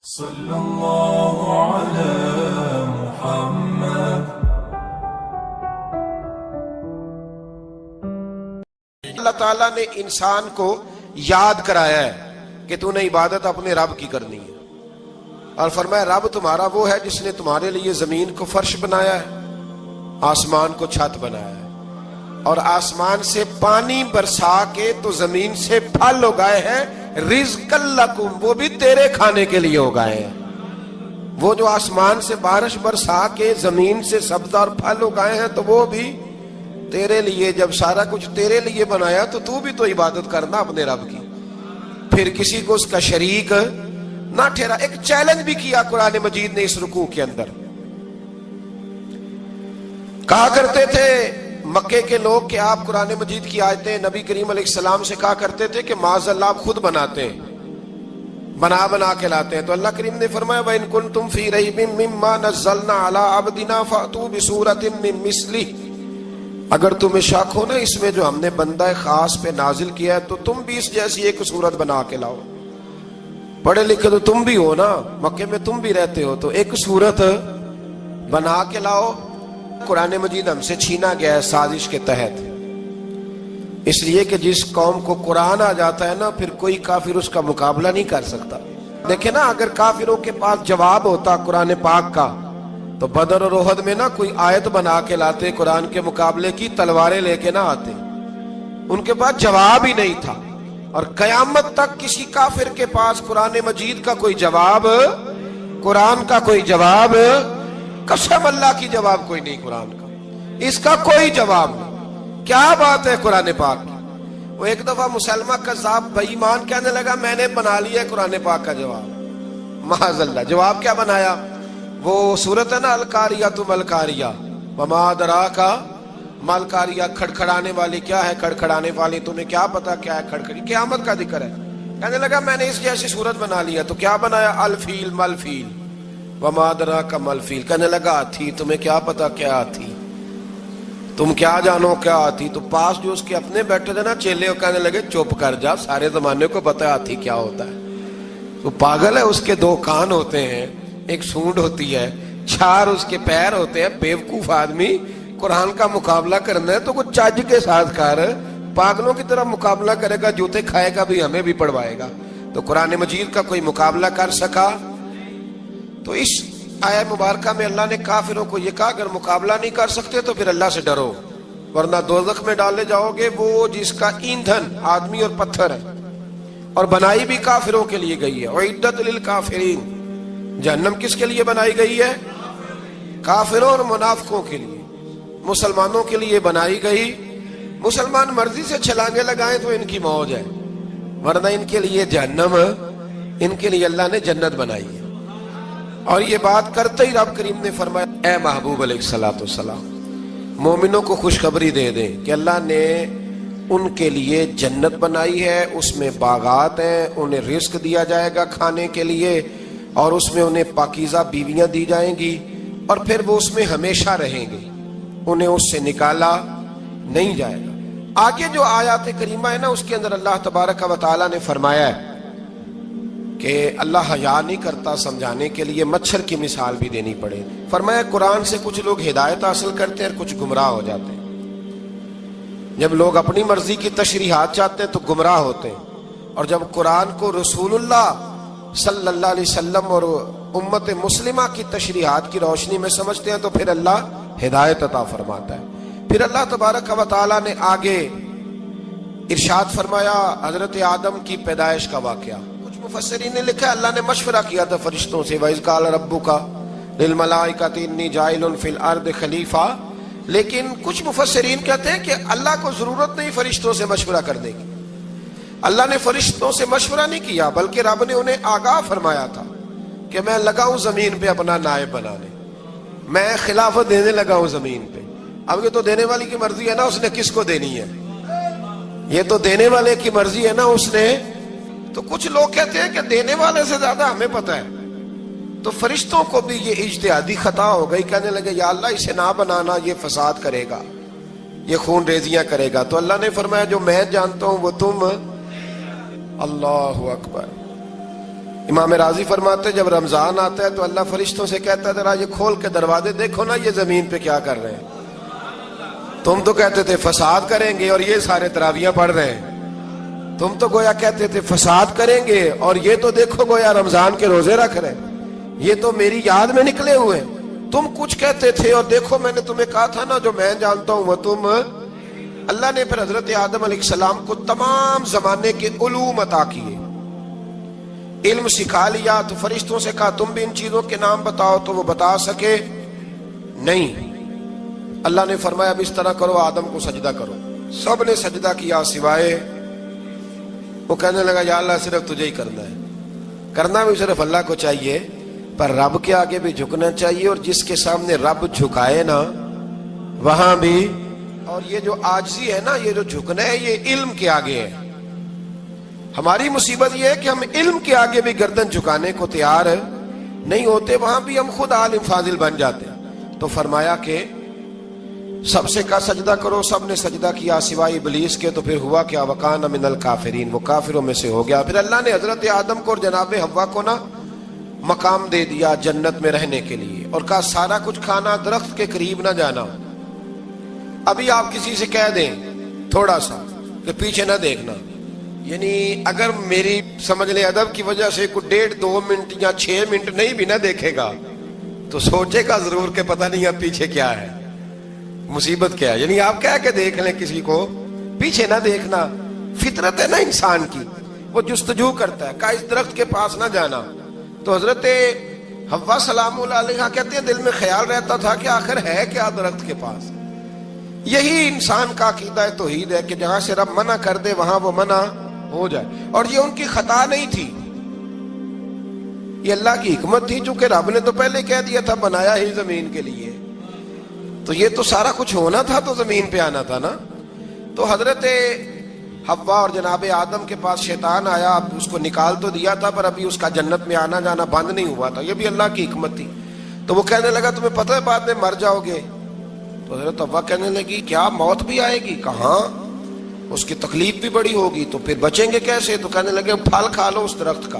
صلی اللہ علی محمد۔ اللہ تعالیٰ نے انسان کو یاد کرایا ہے کہ تو نے عبادت اپنے رب کی کرنی ہے، اور فرمایا رب تمہارا وہ ہے جس نے تمہارے لیے زمین کو فرش بنایا ہے، آسمان کو چھت بنایا ہے، اور آسمان سے پانی برسا کے تو زمین سے پھل اگائے ہیں، رزق لکم، وہ بھی تیرے کھانے کے لیے اگائے ہیں۔ وہ جو آسمان سے بارش برسا کے زمین سے سبز اور پھل اگائے ہیں تو وہ بھی تیرے لیے۔ جب سارا کچھ تیرے لیے بنایا تو بھی تو عبادت کرنا اپنے رب کی، پھر کسی کو اس کا شریک نہ ٹھہرا۔ ایک چیلنج بھی کیا قرآن مجید نے اس رکوع کے اندر، کہا کرتے تھے مکے کے لوگ کہ آپ قرآن مجید کی آیتیں نبی کریم علیہ السلام سے کہا کرتے تھے کہ معاذ اللہ آپ خود بناتے ہیں، بنا کے لاتے ہیں۔ تو اللہ کریم نے فرمایا وَإِن كُنتُمْ فِي رَيْبٍ مِّمَّا نَزَّلْنَا عَلَىٰ عَبْدِنَا فَأْتُوا بِسُورَةٍ مِّن مِّثْلِهِ، اگر تمہیں شک ہو نا اس میں جو ہم نے بندہ خاص پہ نازل کیا ہے تو تم بھی اس جیسی ایک صورت بنا کے لاؤ۔ پڑھے لکھے تو تم بھی ہو نا، مکے میں تم بھی رہتے ہو، تو ایک صورت بنا کے لاؤ۔ قرآن مجید ہم سے چھینا گیا ہے سازش کے تحت، اس لیے کہ جس قوم کو قرآن آ جاتا ہے نا پھر کوئی کافر اس کا مقابلہ نہیں کر سکتا۔ دیکھیں نا، اگر کافروں کے پاس جواب ہوتا قرآن پاک کا تو بدر اور احد میں نا کوئی آیت بنا کے لاتے قرآن کے مقابلے کی، تلواریں لے کے نہ آتے، ان کے پاس جواب ہی نہیں تھا۔ اور قیامت تک کسی کافر کے پاس قرآن مجید کا کوئی جواب، قرآن کا کوئی جواب، قسم اللہ کی جواب کوئی نہیں، قرآن کا اس کا کوئی جواب نہیں۔ کیا بات ہے قرآن پاک کی۔ وہ ایک دفعہ مسلمہ کذاب بے ایمان کہنے لگا میں نے بنا لیا ہے قرآن پاک کا جواب، معاذ اللہ۔ جواب کیا بنایا؟ وہ سورت ہے نا القاریۃ ملقاریہ، وما ادراک ملقاریہ، کھڑکھڑانے والی کیا ہے، کھڑکھڑانے والی تمہیں کیا پتا کیا ہے کھڑکھڑی، قیامت کا ذکر ہے۔ کہنے لگا میں نے اس جیسی صورت بنا لیا، تو کیا بنایا؟ الفیل ملفیل، وما ادراک ملفیل۔ کہنے لگا ہاتھی، تمہیں کیا پتا کیا ہاتھی، تم کیا جانو کیا ہاتھی۔ تو پاس جو اس کے اپنے بیٹھے تھے نا چیلے، وہ کہنے لگے چپ کر جا، سارے زمانے کو پتا ہے ہاتھی کیا ہوتا ہے۔ تو پاگل ہے، اس کے دو کان ہوتے ہیں، ایک سونڈ ہوتی ہے، چار اس کے پیر ہوتے ہیں۔ بیوقوف آدمی، قرآن کا مقابلہ کرنا ہے تو کچھ چج کے ساتھ کر، پاگلوں کی طرح مقابلہ کرے گا، جوتے کھائے گا بھی ہمیں بھی پڑھوائے گا۔ تو قرآن مجید کا کوئی مقابلہ کر سکا؟ تو اس آیہ مبارکہ میں اللہ نے کافروں کو یہ کہا اگر مقابلہ نہیں کر سکتے تو پھر اللہ سے ڈرو، ورنہ دوزخ میں ڈالے جاؤ گے، وہ جس کا ایندھن آدمی اور پتھر ہے، اور بنائی بھی کافروں کے لیے گئی ہے۔ اعدت للکافرین، جہنم کس کے لیے بنائی گئی ہے؟ کافروں اور منافقوں کے لیے۔ مسلمانوں کے لیے بنائی گئی، مسلمان مرضی سے چھلانگے لگائیں تو ان کی موج ہے، ورنہ ان کے لیے جہنم، ان کے لیے اللہ نے جنت بنائی ہے۔ اور یہ بات کرتے ہی رب کریم نے فرمایا اے محبوب علیہ السلام، مومنوں کو خوشخبری دے دیں کہ اللہ نے ان کے لیے جنت بنائی ہے، اس میں باغات ہیں، انہیں رزق دیا جائے گا کھانے کے لیے، اور اس میں انہیں پاکیزہ بیویاں دی جائیں گی، اور پھر وہ اس میں ہمیشہ رہیں گے، انہیں اس سے نکالا نہیں جائے گا۔ آگے جو آیات کریمہ ہے نا اس کے اندر اللہ تبارک و تعالیٰ نے فرمایا ہے کہ اللہ حیا نہیں کرتا سمجھانے کے لیے، مچھر کی مثال بھی دینی پڑے۔ فرمایا قرآن سے کچھ لوگ ہدایت حاصل کرتے ہیں اور کچھ گمراہ ہو جاتے ہیں۔ جب لوگ اپنی مرضی کی تشریحات چاہتے ہیں تو گمراہ ہوتے ہیں، اور جب قرآن کو رسول اللہ صلی اللہ علیہ وسلم اور امت مسلمہ کی تشریحات کی روشنی میں سمجھتے ہیں تو پھر اللہ ہدایت عطا فرماتا ہے۔ پھر اللہ تبارک و تعالیٰ نے آگے ارشاد فرمایا حضرت آدم کی پیدائش کا واقعہ۔ مفسرین نے لکھا ہے اللہ نے مشورہ کیا تھا فرشتوں سے، وَإِذْ قَالَ رَبُّكَ لِلْمَلَائِكَةِ إِنِّي جَاعِلٌ فِي الْأَرْضِ خَلِيفَةً، لیکن کچھ مفسرین کہتے ہیں کہ اللہ کو ضرورت نہیں فرشتوں سے مشورہ کرنے کی، اللہ نے فرشتوں سے مشورہ نہیں کیا، بلکہ رب نے انہیں آگاہ فرمایا تھا کہ میں لگا ہوں زمین پہ اپنا نائب بنانے، میں خلافت دینے لگا ہوں زمین پہ۔ اب یہ تو دینے والی کی مرضی ہے نا اس نے کس کو دینی ہے، یہ تو دینے والے کی مرضی ہے نا اس نے۔ تو کچھ لوگ کہتے ہیں کہ دینے والے سے زیادہ ہمیں پتہ ہے، تو فرشتوں کو بھی یہ اجتہادی خطا ہو گئی، کہنے لگے یا اللہ اسے نہ بنانا، یہ فساد کرے گا، یہ خون ریزیاں کرے گا۔ تو اللہ نے فرمایا جو میں جانتا ہوں وہ تم، اللہ اکبر، امام راضی فرماتے ہیں جب رمضان آتا ہے تو اللہ فرشتوں سے کہتا ہے ذرا یہ کھول کے دروازے دیکھو نا یہ زمین پہ کیا کر رہے ہیں. تم تو کہتے تھے فساد کریں گے اور یہ سارے تراویحاں پڑھ رہے ہیں. تم تو گویا کہتے تھے فساد کریں گے اور یہ تو دیکھو گویا رمضان کے روزے رکھ رہے ہیں. یہ تو میری یاد میں نکلے ہوئے ہیں. تم کچھ کہتے تھے اور دیکھو میں نے تمہیں کہا تھا نا جو میں جانتا ہوں وہ تم. اللہ نے پھر حضرت آدم علیہ السلام کو تمام زمانے کے علوم عطا کیے, علم سکھا لیا. تو فرشتوں سے کہا تم بھی ان چیزوں کے نام بتاؤ, تو وہ بتا سکے نہیں. اللہ نے فرمایا اب اس طرح کرو آدم کو سجدہ کرو. سب نے سجدہ کیا سوائے وہ. کہنے لگا یا اللہ صرف تجھے ہی کرنا ہے. کرنا بھی صرف اللہ کو چاہیے پر رب کے آگے بھی جھکنا چاہیے, اور جس کے سامنے رب جھکائے نا وہاں بھی. اور یہ جو عاجزی ہے نا, یہ جو جھکنا ہے یہ علم کے آگے ہے. ہماری مصیبت یہ ہے کہ ہم علم کے آگے بھی گردن جھکانے کو تیار نہیں ہوتے, وہاں بھی ہم خود عالم فاضل بن جاتے ہیں. تو فرمایا کہ سب سے کہا سجدہ کرو, سب نے سجدہ کیا سوائے ابلیس کے. تو پھر ہوا کیا وکان من الکافرین, وہ کافروں میں سے ہو گیا. پھر اللہ نے حضرت آدم کو اور جناب حوا کو نا مقام دے دیا جنت میں رہنے کے لیے, اور کہا سارا کچھ کھانا, درخت کے قریب نہ جانا. ابھی آپ کسی سے کہہ دیں تھوڑا سا کہ پیچھے نہ دیکھنا, یعنی اگر میری سمجھ لیں ادب کی وجہ سے کوئی 1.5-2 منٹ یا 6 منٹ نہیں بھی نہ دیکھے گا تو سوچے گا ضرور کہ پتہ نہیں اب پیچھے کیا ہے, مصیبت کیا ہے. یعنی آپ کہہ کے دیکھ لیں کسی کو, پیچھے نہ دیکھنا. فطرت ہے نا انسان کی, وہ جستجو کرتا ہے. کہا اس درخت کے پاس نہ جانا. تو حضرت حوا سلام اللہ علیہ کہتے ہیں دل میں خیال رہتا تھا کہ آخر ہے کیا درخت کے پاس. یہی انسان کا عقیدہ توحید ہے کہ جہاں سے رب منع کر دے وہاں وہ منع ہو جائے. اور یہ ان کی خطا نہیں تھی, یہ اللہ کی حکمت تھی, چونکہ رب نے تو پہلے کہہ دیا تھا بنایا ہی زمین کے لیے, تو یہ تو سارا کچھ ہونا تھا تو زمین پہ آنا تھا نا. تو حضرت حوا اور جناب آدم کے پاس شیطان آیا, اب اس کو نکال تو دیا تھا پر ابھی اس کا جنت میں آنا جانا بند نہیں ہوا تھا, یہ بھی اللہ کی حکمت تھی. تو وہ کہنے لگا تمہیں پتہ ہے بعد میں مر جاؤ گے. تو حضرت حوا کہنے لگی کیا موت بھی آئے گی؟ کہاں, اس کی تکلیف بھی بڑی ہوگی, تو پھر بچیں گے کیسے؟ تو کہنے لگے پھل کھا لو اس درخت کا.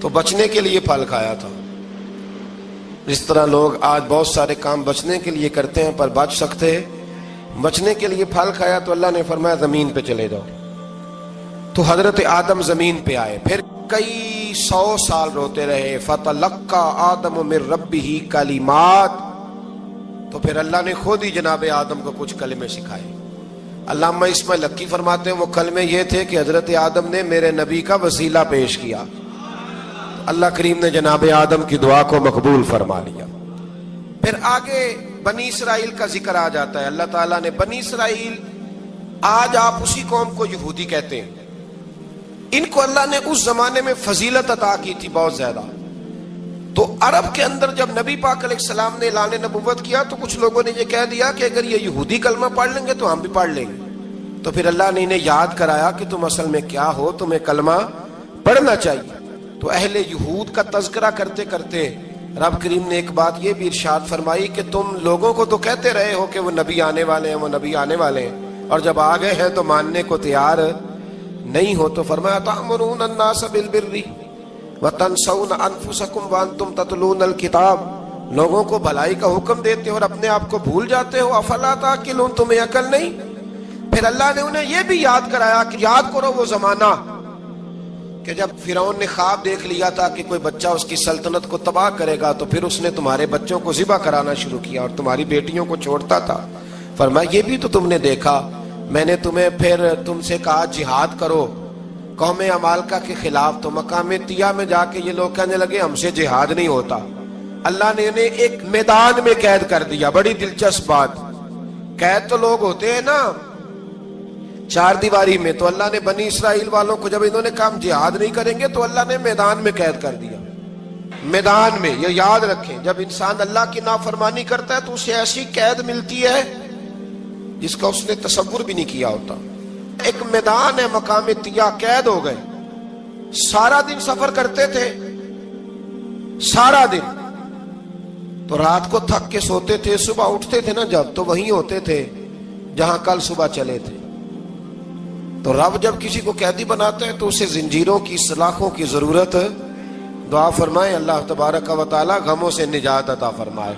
تو بچنے کے لیے پھل کھایا تھا. اس طرح لوگ آج بہت سارے کام بچنے کے لیے کرتے ہیں پر بچ سکتے, بچنے کے لیے پھل کھایا تو اللہ نے فرمایا زمین پہ چلے جاؤ. تو حضرت آدم زمین پہ آئے, پھر کئی 100 سال روتے رہے. فَتَلَقَّى آدَمُ مِن رَبِّهِ کَلِمَاتٍ, تو پھر اللہ نے خود ہی جناب آدم کو کچھ کلمے سکھائے. علامہ اسماعیل حقی فرماتے ہیں وہ کلمے یہ تھے کہ حضرت آدم نے میرے نبی کا وسیلہ پیش کیا, اللہ کریم نے جناب آدم کی دعا کو مقبول فرما لیا. پھر آگے بنی اسرائیل کا ذکر آ جاتا ہے. اللہ تعالیٰ نے بنی اسرائیل, آج آپ اسی قوم کو یہودی کہتے ہیں, ان کو اللہ نے اس زمانے میں فضیلت عطا کی تھی بہت زیادہ. تو عرب کے اندر جب نبی پاک علیہ السلام نے اعلان نبوت کیا تو کچھ لوگوں نے یہ کہہ دیا کہ اگر یہ یہودی کلمہ پڑھ لیں گے تو ہم بھی پڑھ لیں گے. تو پھر اللہ نے انہیں یاد کرایا کہ تم اصل میں کیا ہو, تمہیں کلمہ پڑھنا چاہیے. تو اہل یہود کا تذکرہ کرتے کرتے رب کریم نے ایک بات یہ بھی ارشاد فرمائی کہ تم لوگوں کو تو کہتے رہے ہو کہ وہ نبی آنے والے ہیں, وہ نبی آنے والے ہیں, اور جب آ گئے ہیں تو ماننے کو تیار نہیں ہو. تو فرمایا تأمرون الناس بالبر وتنسون انفسکم وانتم تتلون الکتاب, لوگوں کو بھلائی کا حکم دیتے ہو اور اپنے آپ کو بھول جاتے ہو. افلا تعقلون, تمہیں عقل نہیں؟ پھر اللہ نے انہیں یہ بھی یاد کرایا کہ یاد کرو وہ زمانہ کہ جب فرعون نے خواب دیکھ لیا تھا کہ کوئی بچہ اس کی سلطنت کو تباہ کرے گا, تو پھر اس نے تمہارے بچوں کو ذبح کرانا شروع کیا اور تمہاری بیٹیوں کو چھوڑتا تھا. فرمایا یہ بھی تو تم نے دیکھا, میں نے تمہیں پھر تم سے کہا جہاد کرو قوم عمالقہ کے خلاف, تو مقام طیہ میں جا کے یہ لوگ کہنے لگے ہم سے جہاد نہیں ہوتا. اللہ نے انہیں ایک میدان میں قید کر دیا. بڑی دلچسپ بات, قید تو لوگ ہوتے ہیں نا چار دیواری میں, تو اللہ نے بنی اسرائیل والوں کو جب انہوں نے کہا ہم جہاد نہیں کریں گے تو اللہ نے میدان میں قید کر دیا. میدان میں, یہ یاد رکھیں, جب انسان اللہ کی نافرمانی کرتا ہے تو اسے ایسی قید ملتی ہے جس کا اس نے تصور بھی نہیں کیا ہوتا. ایک میدان ہے مقام طیہ, قید ہو گئے. سارا دن سفر کرتے تھے, سارا دن, تو رات کو تھک کے سوتے تھے, صبح اٹھتے تھے نا جب, تو وہیں ہوتے تھے جہاں کل صبح چلے تھے. تو رب جب کسی کو قیدی بناتا ہے تو اسے زنجیروں کی سلاخوں کی ضرورت، دعا فرمائے اللہ تبارک و تعالی غموں سے نجات عطا فرمائے،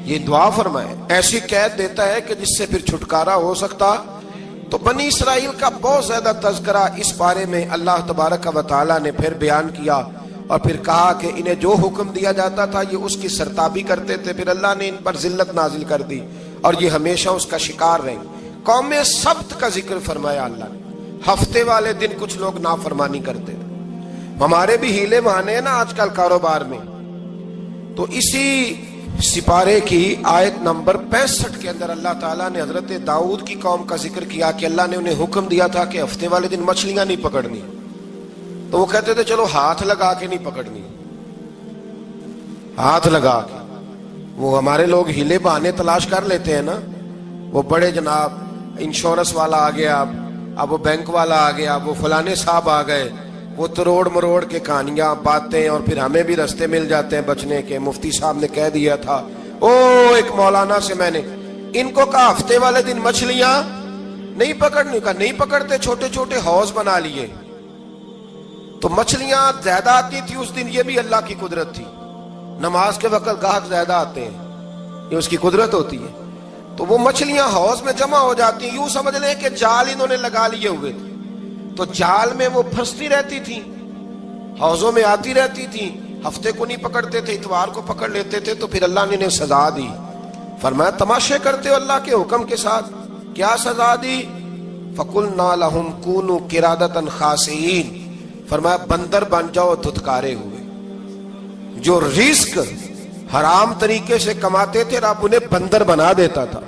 یہ دعا فرمائے۔ ایسی قید دیتا ہے کہ جس سے پھر چھٹکارا ہو سکتا۔ تو بنی اسرائیل کا بہت زیادہ تذکرہ اس بارے میں اللہ تبارک و تعالی نے پھر بیان کیا، اور پھر کہا کہ انہیں جو حکم دیا جاتا تھا یہ اس کی سرتابی کرتے تھے، پھر اللہ نے ان پر ذلت نازل کر دی اور یہ ہمیشہ اس کا شکار رہیں۔ قوم سبت کا ذکر فرمایا اللہ نے، ہفتے والے دن کچھ لوگ نافرمانی کرتے تھے۔ ہمارے بھی ہیلے بہانے ہیں نا آج کل کاروبار میں، تو اسی سپارے کی آیت نمبر 65 کے اندر اللہ تعالیٰ نے حضرت داؤد کی قوم کا ذکر کیا کہ اللہ نے انہیں حکم دیا تھا کہ ہفتے والے دن مچھلیاں نہیں پکڑنی، تو وہ کہتے تھے چلو ہاتھ لگا کے نہیں پکڑنی، ہاتھ لگا کے۔ وہ ہمارے لوگ ہیلے بہانے تلاش کر لیتے ہیں نا، وہ بڑے جناب انشورنس والا آ گیا، اب وہ بینک والا آ گیا، وہ فلانے صاحب آ گئے، وہ تروڑ مروڑ کے کہانیاں باتیں، اور پھر ہمیں بھی رستے مل جاتے ہیں بچنے کے۔ مفتی صاحب نے کہہ دیا تھا، ایک مولانا سے میں نے ان کو کہا ہفتے والے دن مچھلیاں نہیں پکڑنے کا، نہیں پکڑتے، چھوٹے چھوٹے حوض بنا لیے تو مچھلیاں زیادہ آتی تھی اس دن۔ یہ بھی اللہ کی قدرت تھی، نماز کے وقت گاہک زیادہ آتے ہیں، یہ اس کی قدرت ہوتی ہے۔ تو وہ مچھلیاں حوض میں جمع ہو جاتی ہیں، یوں سمجھ لیں کہ جال انہوں نے لگا لیے ہوئے تھے، تو جال میں وہ پھنستی رہتی تھی، حوضوں میں آتی رہتی تھی۔ ہفتے کو نہیں پکڑتے تھے، اتوار کو پکڑ لیتے تھے، تو پھر اللہ نے انہیں سزا دی۔ فرمایا تماشے کرتے ہو اللہ کے حکم کے ساتھ، کیا سزا دی؟ فَقُلْنَا لَهُمْ كُونُوا قِرَادَةً خَاسِئِينَ، فرمایا بندر بن جاؤ دھتکارے ہوئے۔ جو رزق حرام طریقے سے کماتے تھے رب انہیں بندر بنا دیتا تھا۔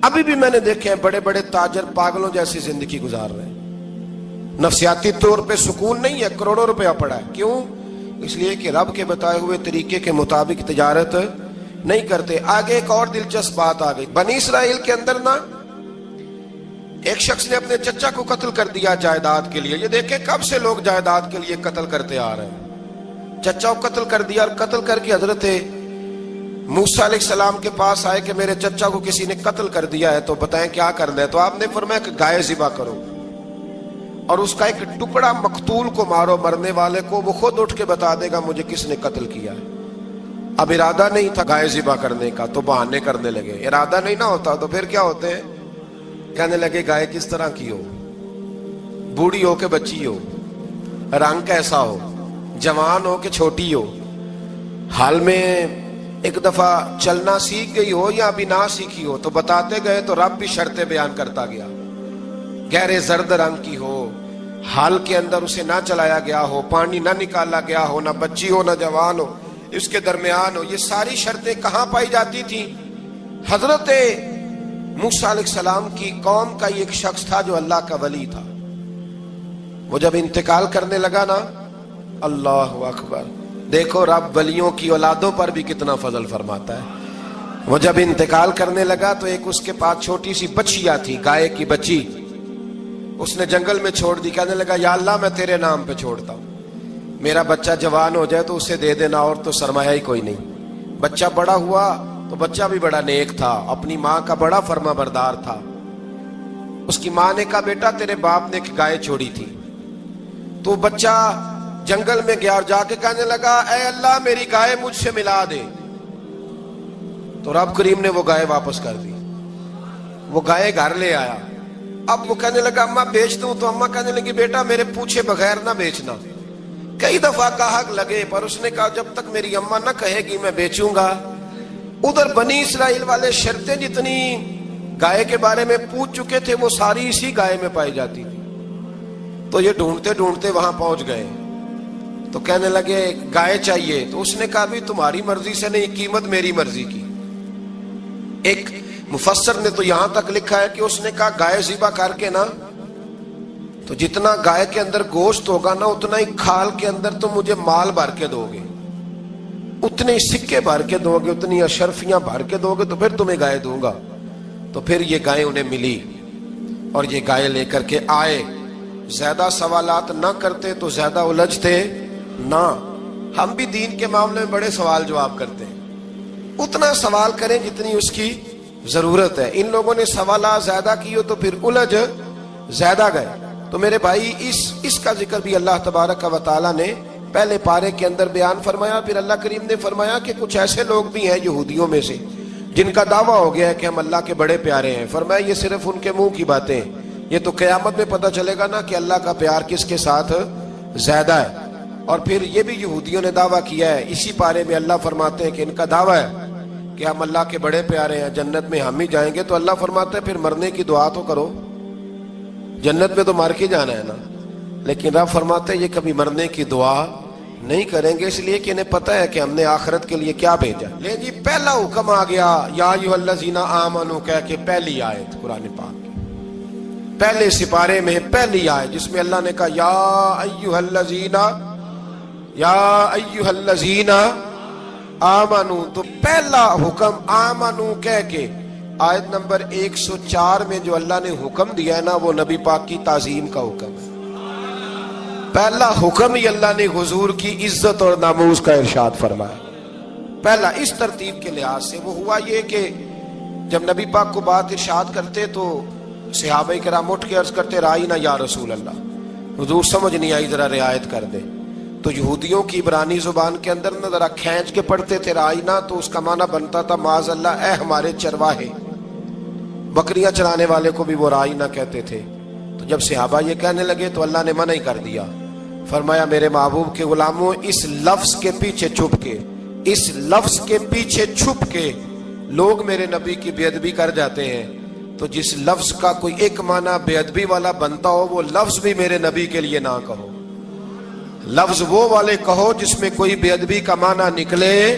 ابھی بھی میں نے دیکھے ہیں بڑے بڑے تاجر پاگلوں جیسی زندگی گزار رہے ہیں، نفسیاتی طور پہ سکون نہیں ہے، کروڑوں روپیہ پڑا ہے۔ کیوں؟ اس لیے کہ رب کے بتائے ہوئے طریقے کے مطابق تجارت نہیں کرتے۔ آگے ایک اور دلچسپ بات آ گئی، بنی اسرائیل کے اندر نا ایک شخص نے اپنے چچا کو قتل کر دیا جائیداد کے لیے۔ یہ دیکھیں کب سے لوگ جائیداد کے لیے قتل کرتے آ رہے ہیں۔ چچا کو قتل کر دیا، اور قتل کر کے حضرت موسیٰ علیہ السلام کے پاس آئے کہ میرے چچا کو کسی نے قتل کر دیا ہے، تو بتائیں کیا کرنا ہے؟ تو آپ نے فرمایا کہ گائے ذبح کرو، اور اس کا ایک ٹکڑا مقتول کو مارو، مرنے والے کو، وہ خود اٹھ کے بتا دے گا مجھے کس نے قتل کیا ہے۔ اب ارادہ نہیں تھا گائے ذبح کرنے کا تو بہانے کرنے لگے۔ ارادہ نہیں نہ ہوتا تو پھر کیا ہوتے ہیں؟ کہنے لگے گائے کس طرح کی ہو، بوڑھی ہو کہ بچی ہو، رنگ کیسا ہو، جوان ہو کہ چھوٹی ہو، حال میں ایک دفعہ چلنا سیکھ گئی ہو یا ابھی نہ سیکھی ہو، تو بتاتے گئے تو رب بھی شرطیں بیان کرتا گیا۔ گہرے زرد رنگ کی ہو، حال کے اندر اسے نہ چلایا گیا ہو، پانی نہ نکالا گیا ہو، نہ بچی ہو نہ جوان ہو، اس کے درمیان ہو۔ یہ ساری شرطیں کہاں پائی جاتی تھی؟ حضرت موسیٰ علیہ السلام کی قوم کا ایک شخص تھا جو اللہ کا ولی تھا، وہ جب انتقال کرنے لگا نا، اللہ اکبر، دیکھو رب ولیوں کی اولادوں پر بھی کتنا فضل فرماتا ہے۔ وہ جب انتقال کرنے لگا تو ایک اس کے پاس چھوٹی سی بچیا تھی، گائے کی بچی، اس نے جنگل میں چھوڑ دی۔ کہنے لگا یا اللہ میں تیرے نام پہ چھوڑتا ہوں، میرا بچہ جوان ہو جائے تو اسے دے دینا، اور تو سرمایہ ہی کوئی نہیں۔ بچہ بڑا ہوا تو بچہ بھی بڑا نیک تھا، اپنی ماں کا بڑا فرما بردار تھا۔ اس کی ماں نے کہا بیٹا تیرے باپ نے ایک گائے چھوڑی تھی، تو بچہ جنگل میں گیا اور جا کے کہنے لگا اے اللہ میری گائے مجھ سے ملا دے، تو رب کریم نے وہ گائے واپس کر دی۔ وہ گائے گھر لے آیا، اب وہ کہنے لگا اماں بیچ دوں، تو اماں کہنے لگی بیٹا میرے پوچھے بغیر نہ بیچنا۔ کئی دفعہ گاہک لگے پر اس نے کہا جب تک میری اماں نہ کہے گی میں بیچوں گا۔ ادھر بنی اسرائیل والے شرطیں جتنی گائے کے بارے میں پوچھ چکے تھے وہ ساری اسی گائے میں پائی جاتی تھی، تو یہ ڈھونڈتے ڈھونڈتے وہاں پہنچ گئے، تو کہنے لگے گائے چاہیے، تو اس نے کہا بھی تمہاری مرضی سے نہیں، قیمت میری مرضی کی۔ ایک مفسر نے تو یہاں تک لکھا ہے کہ اس نے کہا گائے ذبح کر کے نا، تو جتنا گائے کے اندر گوشت ہوگا نا اتنا ہی کھال کے اندر تم مجھے مال بھر کے دو گے، اتنے سکے بھر کے دو گے، اتنی اشرفیاں بھر کے دو گے تو پھر تمہیں گائے دوں گا۔ تو پھر یہ گائے انہیں ملی اور یہ گائے لے کر کے آئے۔ زیادہ سوالات نہ کرتے تو زیادہ الجھتے نہ۔ ہم بھی دین کے معاملے میں بڑے سوال جواب کرتے ہیں، اتنا سوال کریں جتنی اس کی ضرورت ہے۔ ان لوگوں نے سوالات زیادہ کی ہو تو پھر الجھ زیادہ گئے. تو میرے بھائی اس کا ذکر بھی اللہ تبارک و تعالیٰ نے پہلے پارے کے اندر بیان فرمایا. پھر اللہ کریم نے فرمایا کہ کچھ ایسے لوگ بھی ہیں یہودیوں میں سے جن کا دعویٰ ہو گیا ہے کہ ہم اللہ کے بڑے پیارے ہیں. فرمایا یہ صرف ان کے منہ کی باتیں ہیں, یہ تو قیامت میں پتہ چلے گا نا کہ اللہ کا پیار کس کے ساتھ زیادہ ہے. اور پھر یہ بھی یہودیوں نے دعویٰ کیا ہے, اسی پارے میں اللہ فرماتے ہیں کہ ان کا دعویٰ ہے کہ ہم اللہ کے بڑے پیارے ہیں, جنت میں ہم ہی جائیں گے. تو اللہ فرماتے ہیں پھر مرنے کی دعا تو کرو, جنت میں تو مر کے جانا ہے نا. لیکن رب فرماتے ہیں یہ کبھی مرنے کی دعا نہیں کریں گے, اس لیے کہ انہیں پتہ ہے کہ ہم نے آخرت کے لیے کیا بھیجا. لے جی پہلا حکم آ گیا یا ایھا الذین آمنوا کہہ کے, پہلی آیت قرآن پاک کی پہلے سپارے میں پہلی آیت جس میں اللہ نے کہا یا ایھا الذین آمنوا. تو پہلا حکم آمنوا کہہ کے آیت نمبر 104 میں جو اللہ نے حکم دیا ہے نا وہ نبی پاک کی تعظیم کا حکم ہے. پہلا حکم ہی اللہ نے حضور کی عزت اور ناموس کا ارشاد فرمایا. پہلا اس ترتیب کے لحاظ سے وہ ہوا یہ کہ جب نبی پاک کو بات ارشاد کرتے تو صحابہ کرام اٹھ کے عرض کرتے رائینا یا رسول اللہ, حضور سمجھ نہیں آئی ذرا رعایت کر دے. تو یہودیوں کی عبرانی زبان کے اندر نہ ذرا کھینچ کے پڑھتے تھے رائینا, تو اس کا معنی بنتا تھا معاذ اللہ اے ہمارے چرواہے. بکریاں چرانے والے کو بھی وہ رائینا کہتے تھے. تو جب صحابہ یہ کہنے لگے تو اللہ نے منع ہی کر دیا. فرمایا میرے محبوب کے غلاموں اس لفظ کے پیچھے چھپ کے لوگ میرے نبی کی بے ادبی کر جاتے ہیں. تو جس لفظ کا کوئی ایک معنی بے ادبی والا بنتا ہو وہ لفظ بھی میرے نبی کے لیے نہ کہو. لفظ وہ والے کہو جس میں کوئی بے ادبی کا معنی نکلے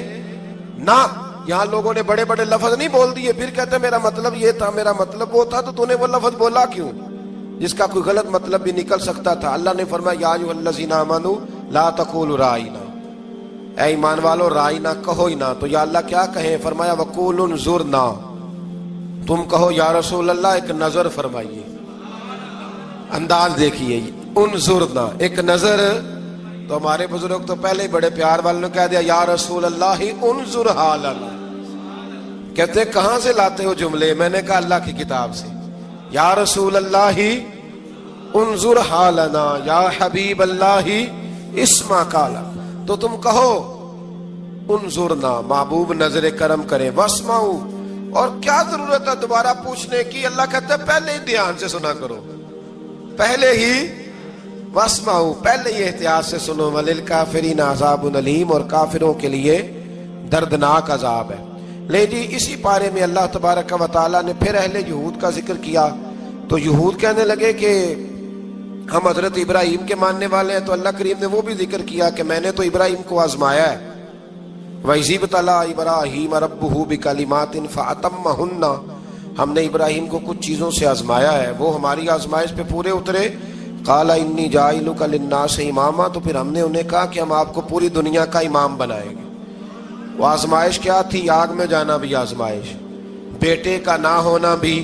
نہ. یہاں لوگوں نے بڑے بڑے لفظ نہیں بول دیے پھر کہتے میرا مطلب یہ تھا, میرا مطلب وہ تھا. تو تو نے وہ لفظ بولا کیوں جس کا کوئی غلط مطلب بھی نکل سکتا تھا. اللہ نے فرمایا یا ایھا الذین آمنوا لا تقولوا رائینا, اے ایمان والو رائینا کہو ہی نہ. تو یا اللہ کیا کہیں؟ فرمایا وقولوا انظرنا, تم کہو یا رسول اللہ ایک نظر فرمائیے. انداز دیکھیے, انظرنا ایک نظر. تو ہمارے بزرگ تو پہلے بڑے پیار والوں نے کہہ دیا یا رسول اللہ انظر حالنا. کہتے کہاں سے لاتے ہو جملے؟ میں نے کہا اللہ کی کتاب سے. یا رسول اللہ انظر حالنا یا حبیب اللہ اسمع قالا. تو تم کہو انظرنا, محبوب نظر کرم کرے, واسمعوا, اور کیا ضرورت ہے دوبارہ پوچھنے کی؟ اللہ کہتا ہے پہلے ہی دھیان سے سنا کرو, پہلے ہی واسمعوا, پہلے ہی احتیاط سے سنو. وللکافرین عذاب علیم, اور کافروں کے لیے دردناک عذاب ہے. لے جی اسی پارے میں اللہ تبارک و تعالیٰ نے پھر اہل یہود کا ذکر کیا. تو یہود کہنے لگے کہ ہم حضرت ابراہیم کے ماننے والے ہیں. تو اللہ کریم نے وہ بھی ذکر کیا کہ میں نے تو ابراہیم کو آزمایا ہے. وَإِذِ ابْتَلَىٰ إِبْرَاهِيمَ رَبُّهُ بِكَلِمَاتٍ فَأَتَمَّهُنَّ, ہم نے ابراہیم کو کچھ چیزوں سے آزمایا ہے, وہ ہماری آزمائش پہ پورے اترے. قَالَ إِنِّي جَاعِلُكَ لِلنَّاسِ إِمَامًا, تو پھر ہم نے انہیں کہا کہ ہم آپ کو پوری دنیا کا امام بنائیں گے. وہ آزمائش کیا تھی؟ آگ میں جانا بھی آزمائش, بیٹے کا نہ ہونا بھی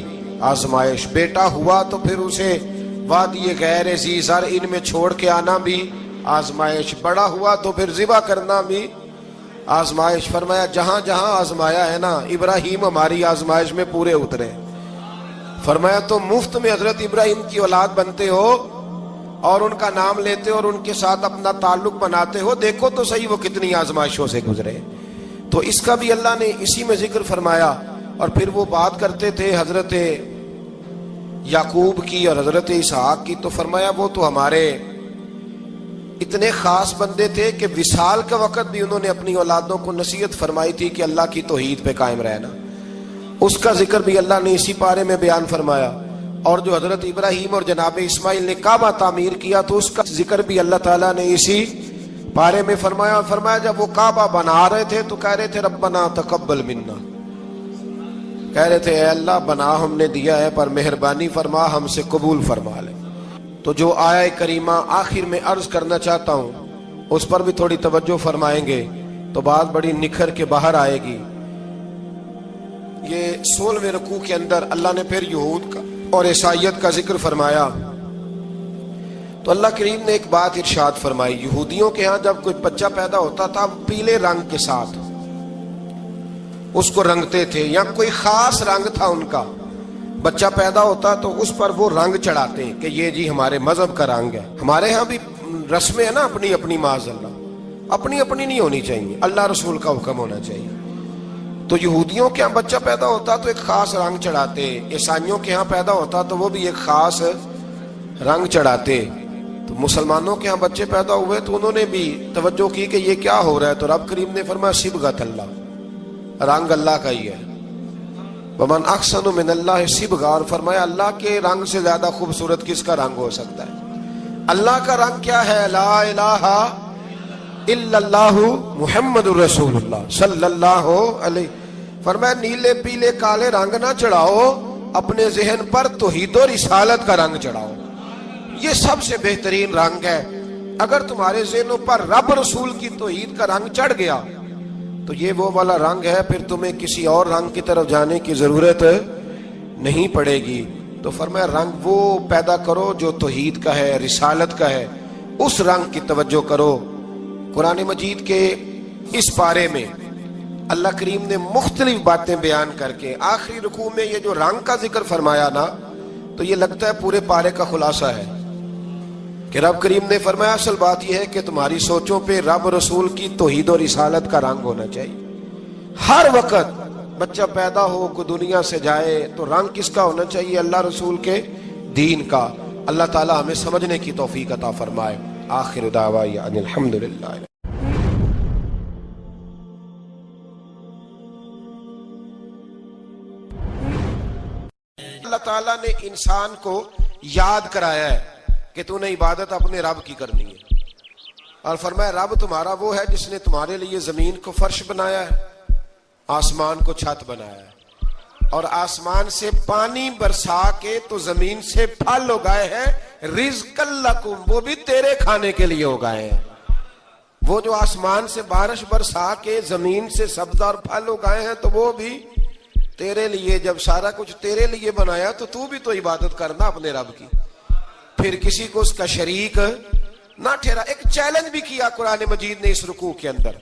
آزمائش, بیٹا ہوا تو پھر اسے وادی غیر ذی زرع میں چھوڑ کے آنا بھی آزمائش, بڑا ہوا تو پھر ذبح کرنا بھی آزمائش. فرمایا جہاں جہاں آزمایا ہے نا ابراہیم ہماری آزمائش میں پورے اترے. فرمایا تو مفت میں حضرت ابراہیم کی اولاد بنتے ہو اور ان کا نام لیتے اور ان کے ساتھ اپنا تعلق بناتے ہو, دیکھو تو صحیح وہ کتنی آزمائشوں سے گزرے. تو اس کا بھی اللہ نے اسی میں ذکر فرمایا. اور پھر وہ بات کرتے تھے حضرت یعقوب کی اور حضرت اسحاق کی. تو فرمایا وہ تو ہمارے اتنے خاص بندے تھے کہ وصال کا وقت بھی انہوں نے اپنی اولادوں کو نصیحت فرمائی تھی کہ اللہ کی توحید پہ قائم رہنا. اس کا ذکر بھی اللہ نے اسی پارے میں بیان فرمایا. اور جو حضرت ابراہیم اور جناب اسماعیل نے کعبہ تعمیر کیا تو اس کا ذکر بھی اللہ تعالیٰ نے اسی پارے میں فرمایا. فرمایا جب وہ کعبہ بنا رہے تھے تو کہہ رہے تھے ربنا تقبل منا, کہہ رہے تھے اے اللہ بنا ہم نے دیا ہے پر مہربانی فرما ہم سے قبول فرما لے. تو جو آیہ کریمہ آخر میں عرض کرنا چاہتا ہوں اس پر بھی تھوڑی توجہ فرمائیں گے تو بات بڑی نکھر کے باہر آئے گی. یہ 16ویں رکوع کے اندر اللہ نے پھر یہود کا اور عیسائیت کا ذکر فرمایا. تو اللہ کریم نے ایک بات ارشاد فرمائی, یہودیوں کے ہاں جب کوئی بچہ پیدا ہوتا تھا پیلے رنگ کے ساتھ اس کو رنگتے تھے, یا کوئی خاص رنگ تھا ان کا. بچہ پیدا ہوتا تو اس پر وہ رنگ چڑھاتے ہیں کہ یہ جی ہمارے مذہب کا رنگ ہے. ہمارے ہاں بھی رسمیں ہیں نا اپنی اپنی، معاذ اللہ اپنی اپنی نہیں ہونی چاہیے، اللہ رسول کا حکم ہونا چاہیے. تو یہودیوں کے ہاں بچہ پیدا ہوتا تو ایک خاص رنگ چڑھاتے، عیسائیوں کے ہاں پیدا ہوتا تو وہ بھی ایک خاص رنگ چڑھاتے. تو مسلمانوں کے ہاں بچے پیدا ہوئے تو انہوں نے بھی توجہ کی کہ یہ کیا ہو رہا ہے، تو رب کریم نے فرمایا صبغۃ اللہ، رنگ اللہ کا ہی ہے. ومن احسن من اللہ صبغہ، اور فرمایا اللہ کے رنگ سے زیادہ خوبصورت کس کا رنگ ہو سکتا ہے. اللہ کا رنگ کیا ہے؟ لا الہ الا اللہ محمد الرسول اللہ صلی اللہ علیہ. فرمایا نیلے پیلے کالے رنگ نہ چڑھاؤ، اپنے ذہن پر توحید و رسالت کا رنگ چڑھاؤ. یہ سب سے بہترین رنگ ہے. اگر تمہارے ذہنوں پر رب رسول کی توحید کا رنگ چڑھ گیا تو یہ وہ والا رنگ ہے، پھر تمہیں کسی اور رنگ کی طرف جانے کی ضرورت نہیں پڑے گی. تو فرمایا رنگ وہ پیدا کرو جو توحید کا ہے، رسالت کا ہے، اس رنگ کی توجہ کرو. قرآن مجید کے اس پارے میں اللہ کریم نے مختلف باتیں بیان کر کے آخری رکوع میں یہ جو رنگ کا ذکر فرمایا نا، تو یہ لگتا ہے پورے پارے کا خلاصہ ہے کہ رب کریم نے فرمایا اصل بات یہ ہے کہ تمہاری سوچوں پہ رب رسول کی توحید و رسالت کا رنگ ہونا چاہیے. ہر وقت بچہ پیدا ہو کو دنیا سے جائے تو رنگ کس کا ہونا چاہیے؟ اللہ رسول کے دین کا. اللہ تعالی ہمیں سمجھنے کی توفیق عطا فرمائے. آخر دعوانا ان الحمدللہ. اللہ تعالیٰ نے انسان کو یاد کرایا ہے کہ تو نے عبادت اپنے رب کی کرنی ہے، اور فرمایا رب تمہارا وہ ہے جس نے تمہارے لیے زمین کو فرش بنایا ہے، آسمان کو چھت بنایا ہے، اور آسمان سے پانی برسا کے تو زمین سے پھل اگائے ہیں، رزق لکم، وہ بھی تیرے کھانے کے لیے اگائے ہیں. وہ جو آسمان سے بارش برسا کے زمین سے سبز اور پھل اگائے ہیں تو وہ بھی تیرے لیے. جب سارا کچھ تیرے لیے بنایا تو بھی تو عبادت کرنا اپنے رب کی، پھر کسی کو اس کا شریک نہ ٹھہرا. ایک چیلنج بھی کیا قرآن مجید نے اس رکوع کے اندر.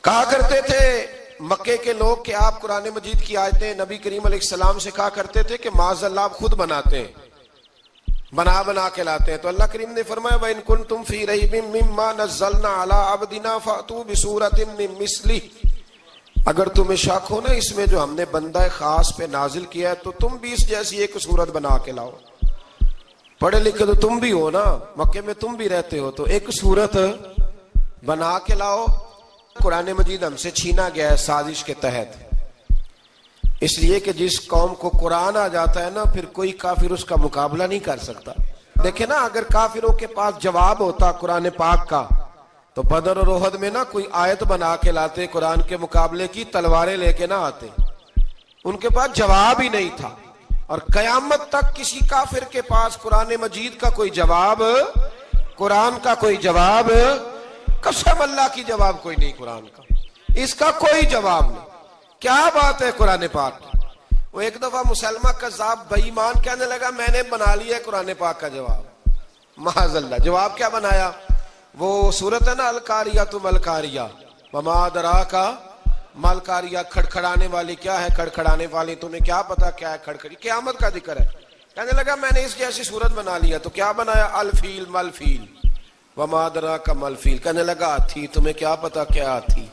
کہا کرتے تھے مکے کے لوگ کہ آپ قرآن مجید کی آیتیں نبی کریم علیہ السلام سے کہا کرتے تھے کہ معاذ اللہ آپ خود بناتے ہیں، بنا کے لاتے ہیں. تو اللہ کریم نے فرمایا وَإِن كُنتُمْ فِي رَيْبٍ مِّمَّا نَزَّلْنَا عَلَىٰ عَبْدِنَا فَأْتُوا بِسُورَةٍ مِّن مِّثْلِهِ، اگر تمہیں شک ہو نا اس میں جو ہم نے بندہ خاص پہ نازل کیا ہے تو تم بھی اس جیسی ایک صورت بنا کے لاؤ. پڑھے لکھے تو تم بھی ہو نا، مکے میں تم بھی رہتے ہو، تو ایک صورت بنا کے لاؤ. قرآن مجید ہم سے چھینا گیا ہے سازش کے تحت، اس لیے کہ جس قوم کو قرآن آ جاتا ہے نا پھر کوئی کافر اس کا مقابلہ نہیں کر سکتا. دیکھیں نا اگر کافروں کے پاس جواب ہوتا قرآن پاک کا تو بدر اور احد میں نا کوئی آیت بنا کے لاتے قرآن کے مقابلے کی، تلواریں لے کے نہ آتے. ان کے پاس جواب ہی نہیں تھا، اور قیامت تک کسی کافر کے پاس قرآن مجید کا کوئی جواب، قرآن کا کوئی جواب، قسم اللہ کی جواب کوئی نہیں قرآن کا، اس کا کوئی جواب نہیں. کیا بات ہے قرآن پاک کی. وہ ایک دفعہ مسلمہ کذاب بے ایمان کہنے لگا میں نے بنا لیا ہے قرآن پاک کا جواب. معاذ اللہ. جواب کیا بنایا؟ وہ صورت ہے نا القاریۃ ملقاریہ، وما ادراک ملقاریہ، کھڑکھڑانے والی. کیا ہے کھڑکھڑانے والی؟ تمہیں کیا پتا کیا ہے کھڑکھڑی؟ قیامت کا ذکر ہے. کہنے لگا میں نے اس جیسی صورت بنا لیا. تو کیا بنایا؟ الفیل ملفیل، وما ادراک ملفیل. کہنے لگا ہاتھی، تمہیں کیا پتا کیا ہاتھی،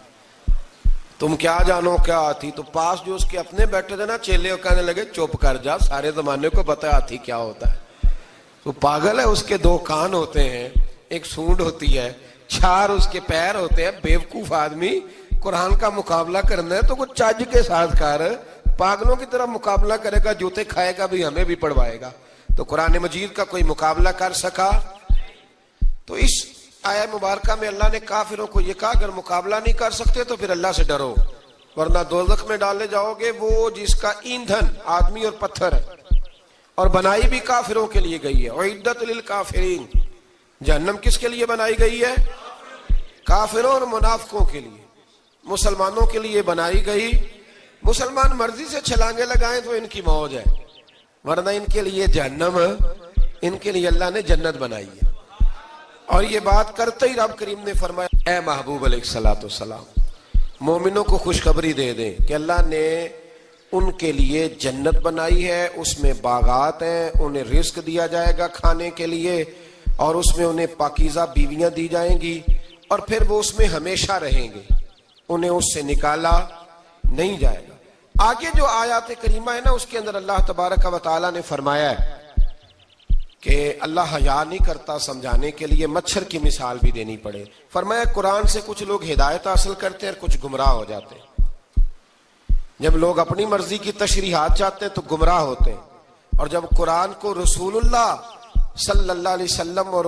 تم کیا جانو کیا ہاتھی. تو پاس جو اس کے اپنے بیٹھے تھے نا چیلے، وہ کہنے لگے چپ کر جا، سارے زمانے کو پتا ہے ہاتھی کیا ہوتا ہے. تو پاگل ہے، اس کے دو کان ہوتے ہیں، ایک سونڈ ہوتی ہے، چار اس کے پیر ہوتے ہیں. بیوقوف آدمی، قرآن کا مقابلہ کرنا ہے تو کچھ چج کے ساتھ کر. پاگلوں کی طرح مقابلہ کرے گا، جوتے کھائے گا بھی، ہمیں بھی پڑھوائے گا. تو قرآن مجید کا کوئی مقابلہ کر سکا؟ تو اس آیہ مبارکہ میں اللہ نے کافروں کو یہ کہا اگر مقابلہ نہیں کر سکتے تو پھر اللہ سے ڈرو، ورنہ دوزخ میں ڈالے جاؤ گے. وہ جس کا ایندھن آدمی اور پتھر ہے، اور بنائی بھی کافروں کے لیے گئی ہے. اعدت للکافرین، جہنم کس کے لیے بنائی گئی ہے؟ کافروں اور منافقوں کے لیے. مسلمانوں کے لیے بنائی گئی. مسلمان مرضی سے چھلانگے لگائیں تو ان کی موج ہے، ورنہ ان کے لیے جہنم، ان کے لیے اللہ نے جنت بنائی ہے. اور یہ بات کرتے ہی رب کریم نے فرمایا اے محبوب علیہ الصلوۃ والسلام مومنوں کو خوشخبری دے دیں کہ اللہ نے ان کے لیے جنت بنائی ہے، اس میں باغات ہیں، انہیں رزق دیا جائے گا کھانے کے لیے، اور اس میں انہیں پاکیزہ بیویاں دی جائیں گی، اور پھر وہ اس میں ہمیشہ رہیں گے، انہیں اس سے نکالا نہیں جائے گا۔ آگے جو آیات کریمہ ہے نا، اس کے اندر اللہ تبارک و تعالیٰ نے فرمایا ہے کہ اللہ حیا نہیں کرتا سمجھانے کے لیے مچھر کی مثال بھی دینی پڑے۔ فرمایا قرآن سے کچھ لوگ ہدایت حاصل کرتے ہیں اور کچھ گمراہ ہو جاتے ہیں۔ جب لوگ اپنی مرضی کی تشریحات چاہتے ہیں تو گمراہ ہوتے ہیں، اور جب قرآن کو رسول اللہ صلی اللہ علیہ وسلم اور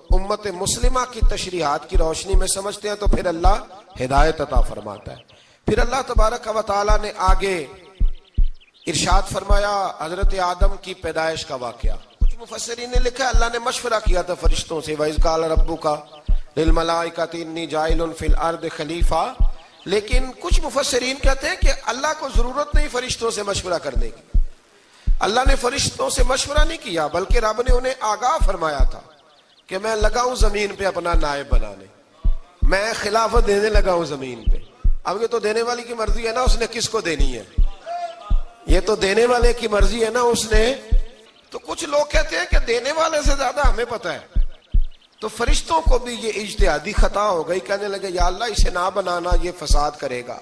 امت مسلمہ کی تشریحات کی روشنی میں سمجھتے ہیں تو پھر اللہ ہدایت عطا فرماتا ہے۔ پھر اللہ تبارک و تعالیٰ نے آگے ارشاد فرمایا حضرت آدم کی پیدائش کا واقعہ۔ کچھ مفسرین نے لکھا اللہ نے مشورہ کیا تھا فرشتوں سے، وَإِذْ قَالَ رَبُّكَ لِلْمَلَائِكَةِ إِنِّي جَاعِلٌ فِي الْأَرْضِ خَلِيفَةً، لیکن کچھ مفسرین کہتے ہیں کہ اللہ کو ضرورت نہیں فرشتوں سے مشورہ کرنے کی، اللہ نے فرشتوں سے مشورہ نہیں کیا، بلکہ رب نے انہیں آگاہ فرمایا تھا کہ میں لگا ہوں زمین پہ اپنا نائب بنانے، میں خلافت دینے لگا ہوں زمین پہ۔ اب یہ تو دینے والی کی مرضی ہے نا اس نے کس کو دینی ہے، یہ تو دینے والے کی مرضی ہے نا اس نے۔ تو کچھ لوگ کہتے ہیں کہ دینے والے سے زیادہ ہمیں پتہ ہے، تو فرشتوں کو بھی یہ اجتہادی خطا ہو گئی، کہنے لگے یا اللہ اسے نہ بنانا، یہ فساد کرے گا،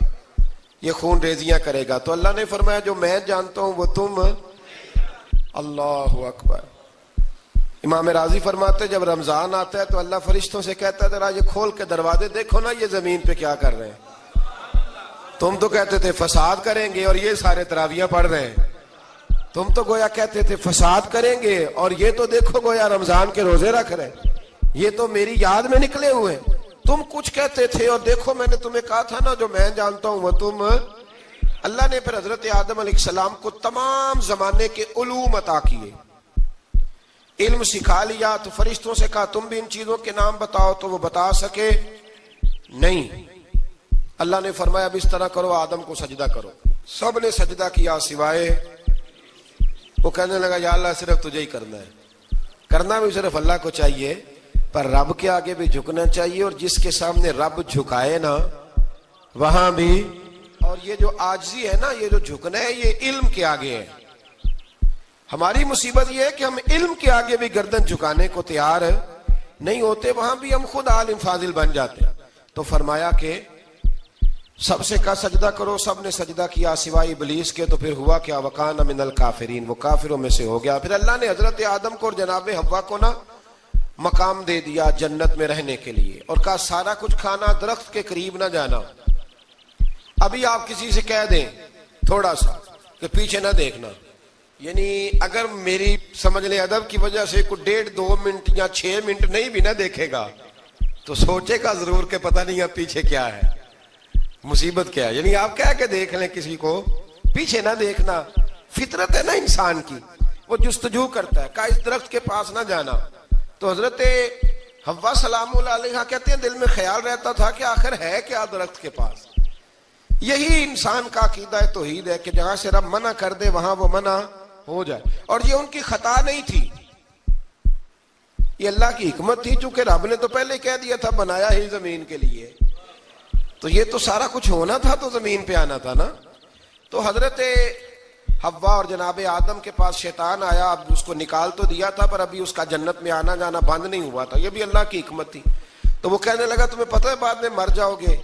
یہ خون ریزیاں کرے گا۔ تو اللہ نے فرمایا جو میں جانتا ہوں وہ تم، اللہ اکبر۔ امام راضی فرماتے جب رمضان آتا ہے تو اللہ فرشتوں سے کہتا ہے ذرا یہ کھول کے دروازے دیکھو نا یہ زمین پہ کیا کر رہے ہیں، تم تو کہتے تھے فساد کریں گے اور یہ سارے تراویحیں پڑھ رہے ہیں، تم تو گویا کہتے تھے فساد کریں گے اور یہ تو دیکھو گویا رمضان کے روزے رکھ رہے ہیں، یہ تو میری یاد میں نکلے ہوئے ہیں۔ تم کچھ کہتے تھے اور دیکھو میں نے تمہیں کہا تھا نا جو میں جانتا ہوں وہ تم۔ اللہ نے پھر حضرت آدم علیہ السلام کو تمام زمانے کے علوم عطا کیے، علم سکھا لیا۔ تو فرشتوں سے کہا تم بھی ان چیزوں کے نام بتاؤ، تو وہ بتا سکے نہیں۔ اللہ نے فرمایا اب اس طرح کرو آدم کو سجدہ کرو، سب نے سجدہ کیا سوائے وہ، کہنے لگا یا اللہ صرف تجھے ہی کرنا ہے، کرنا بھی صرف اللہ کو چاہیے، پر رب کے آگے بھی جھکنا چاہیے، اور جس کے سامنے رب جھکائے نا وہاں بھی۔ اور یہ جو عاجزی ہے نا، یہ جو جھکنا ہے، یہ علم کے آگے ہے۔ ہماری مصیبت یہ ہے کہ ہم علم کے آگے بھی گردن جھکانے کو تیار نہیں ہوتے، وہاں بھی ہم خود عالم فاضل بن جاتے ہیں۔ تو فرمایا کہ سب سے کہا سجدہ کرو، سب نے سجدہ کیا سوائے ابلیس کے۔ تو پھر ہوا کیا وَكَانَ مِنَ الْكَافِرِينَ، وہ کافروں میں سے ہو گیا۔ پھر اللہ نے حضرت آدم کو اور جناب حوا کو نا مقام دے دیا جنت میں رہنے کے لیے، اور کہا سارا کچھ کھانا، درخت کے قریب نہ جانا۔ ابھی آپ کسی سے کہہ دیں تھوڑا سا کہ پیچھے نہ دیکھنا، یعنی اگر میری سمجھ لیں ادب کی وجہ سے کوئی 1.5 منٹ یا 6 منٹ نہیں بھی نہ دیکھے گا تو سوچے گا ضرور کہ پتہ نہیں اب پیچھے کیا ہے، مصیبت کیا ہے۔ یعنی آپ کہہ کے دیکھ لیں کسی کو، پیچھے نہ دیکھنا، فطرت ہے نا انسان کی، وہ جستجو کرتا ہے، کہا اس درخت کے پاس نہ جانا۔ تو حضرت حوا سلام اللہ علیہ کہتے ہیں دل میں خیال رہتا تھا کہ آخر ہے کیا درخت کے پاس۔ یہی انسان کا عقیدہ توحید ہے کہ جہاں سے رب منع کر دے وہاں وہ منع ہو جائے، اور یہ ان کی خطا نہیں تھی، یہ اللہ کی حکمت تھی، چونکہ رب نے تو پہلے کہہ دیا تھا بنایا ہی زمین کے لیے، تو یہ تو سارا کچھ ہونا تھا تو زمین پہ آنا تھا نا۔ تو حضرت حوا اور جناب آدم کے پاس شیطان آیا، اب اس کو نکال تو دیا تھا پر ابھی اس کا جنت میں آنا جانا بند نہیں ہوا تھا، یہ بھی اللہ کی حکمت تھی۔ تو وہ کہنے لگا تمہیں پتہ ہے بعد میں مر جاؤ گے؟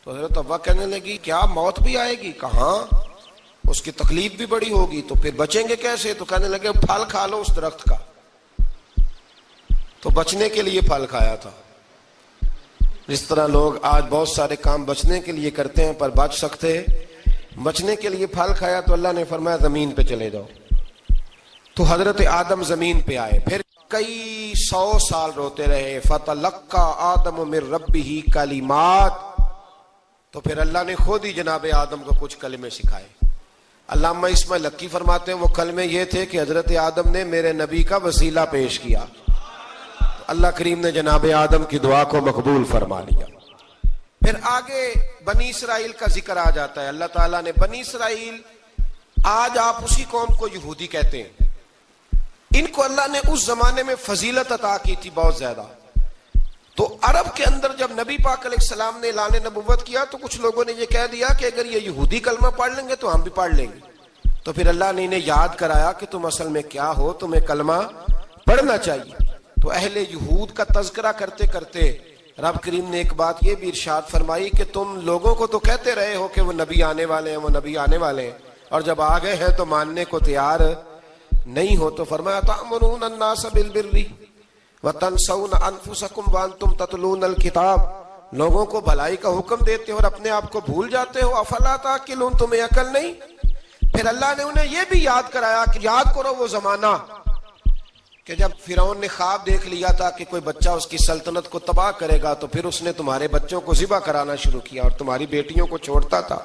تو حضرت حوا کہنے لگی کیا موت بھی آئے گی؟ کہاں، اس کی تکلیف بھی بڑی ہوگی، تو پھر بچیں گے کیسے؟ تو کہنے لگے پھل کھا لو اس درخت کا۔ تو بچنے کے لیے پھل کھایا تھا۔ جس طرح لوگ آج بہت سارے کام بچنے کے لیے کرتے ہیں پر بچ سکتے، بچنے کے لیے پھل کھایا، تو اللہ نے فرمایا زمین پہ چلے جاؤ۔ تو حضرت آدم زمین پہ آئے، پھر کئی 100 سال روتے رہے۔ فَتَلَقَّى آدَمُ مِن رَبِّهِ کَلِمَاتٍ، تو پھر اللہ نے خود ہی جناب آدم کو کچھ کلمے سکھائے۔ علامہ اسماعیل لکی فرماتے ہیں وہ کلمے یہ تھے کہ حضرت آدم نے میرے نبی کا وسیلہ پیش کیا، تو اللہ کریم نے جناب آدم کی دعا کو مقبول فرما لیا۔ پھر آگے بنی اسرائیل کا ذکر آ جاتا ہے۔ اللہ تعالیٰ نے بنی اسرائیل، آج آپ اسی قوم کو یہودی کہتے ہیں، ان کو اللہ نے اس زمانے میں فضیلت عطا کی تھی بہت زیادہ۔ تو عرب کے اندر جب نبی پاک علیہ السلام نے اعلان نبوت کیا تو کچھ لوگوں نے یہ کہہ دیا کہ اگر یہ یہودی کلمہ پڑھ لیں گے تو ہم بھی پڑھ لیں گے. تو پھر اللہ نے انہیں یاد کرایا کہ تم اصل میں کیا ہو, تمہیں کلمہ پڑھنا چاہیے. تو اہل یہود کا تذکرہ کرتے کرتے رب کریم نے ایک بات یہ بھی ارشاد فرمائی کہ تم لوگوں کو تو کہتے رہے ہو کہ وہ نبی آنے والے ہیں, وہ نبی آنے والے ہیں, اور جب آ گئے ہیں تو ماننے کو تیار نہیں ہو. تو فرمایا تأمرون الناس بالبر وتنسون انفسکم وانتم تتلون الکتاب, لوگوں کو بھلائی کا حکم دیتے ہو اور اپنے آپ کو بھول جاتے ہو. افلا تعقلون, تمہیں عقل نہیں؟ پھر اللہ نے انہیں یہ بھی یاد کرایا کہ یاد کرو وہ زمانہ کہ جب فرعون نے خواب دیکھ لیا تھا کہ کوئی بچہ اس کی سلطنت کو تباہ کرے گا, تو پھر اس نے تمہارے بچوں کو ذبح کرانا شروع کیا اور تمہاری بیٹیوں کو چھوڑتا تھا.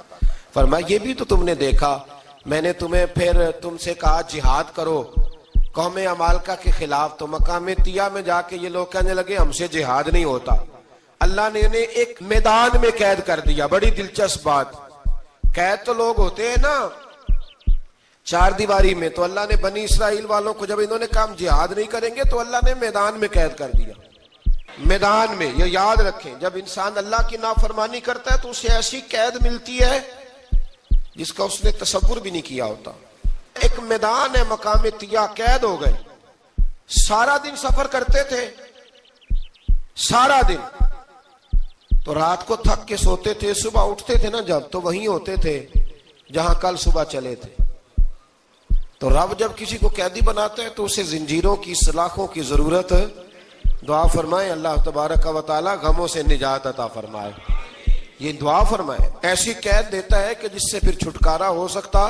فرمایا یہ بھی تو تم نے دیکھا, میں نے تمہیں پھر تم سے کہا جہاد کرو قوم عمالقہ کے خلاف, تو مقام طیہ میں جا کے یہ لوگ کہنے لگے ہم سے جہاد نہیں ہوتا. اللہ نے انہیں ایک میدان میں قید کر دیا. بڑی دلچسپ بات, قید تو لوگ ہوتے ہیں نا چار دیواری میں, تو اللہ نے بنی اسرائیل والوں کو جب انہوں نے کہا جہاد نہیں کریں گے تو اللہ نے میدان میں قید کر دیا. میدان میں, یہ یاد رکھیں, جب انسان اللہ کی نافرمانی کرتا ہے تو اسے ایسی قید ملتی ہے جس کا اس نے تصور بھی نہیں کیا ہوتا. ایک میدان ہے مقام طیہ, قید ہو گئے. سارا دن سفر کرتے تھے, سارا دن, تو رات کو تھک کے سوتے تھے, صبح اٹھتے تھے نا جب, تو وہیں ہوتے تھے جہاں کل صبح چلے تھے. تو رب جب کسی کو قیدی بناتا ہے تو اسے زنجیروں کی سلاخوں کی ضرورت, دعا فرمائے اللہ تبارک و تعالی غموں سے نجات عطا فرمائے. یہ دعا فرمائے, ایسی قید دیتا ہے کہ جس سے پھر چھٹکارا ہو سکتا.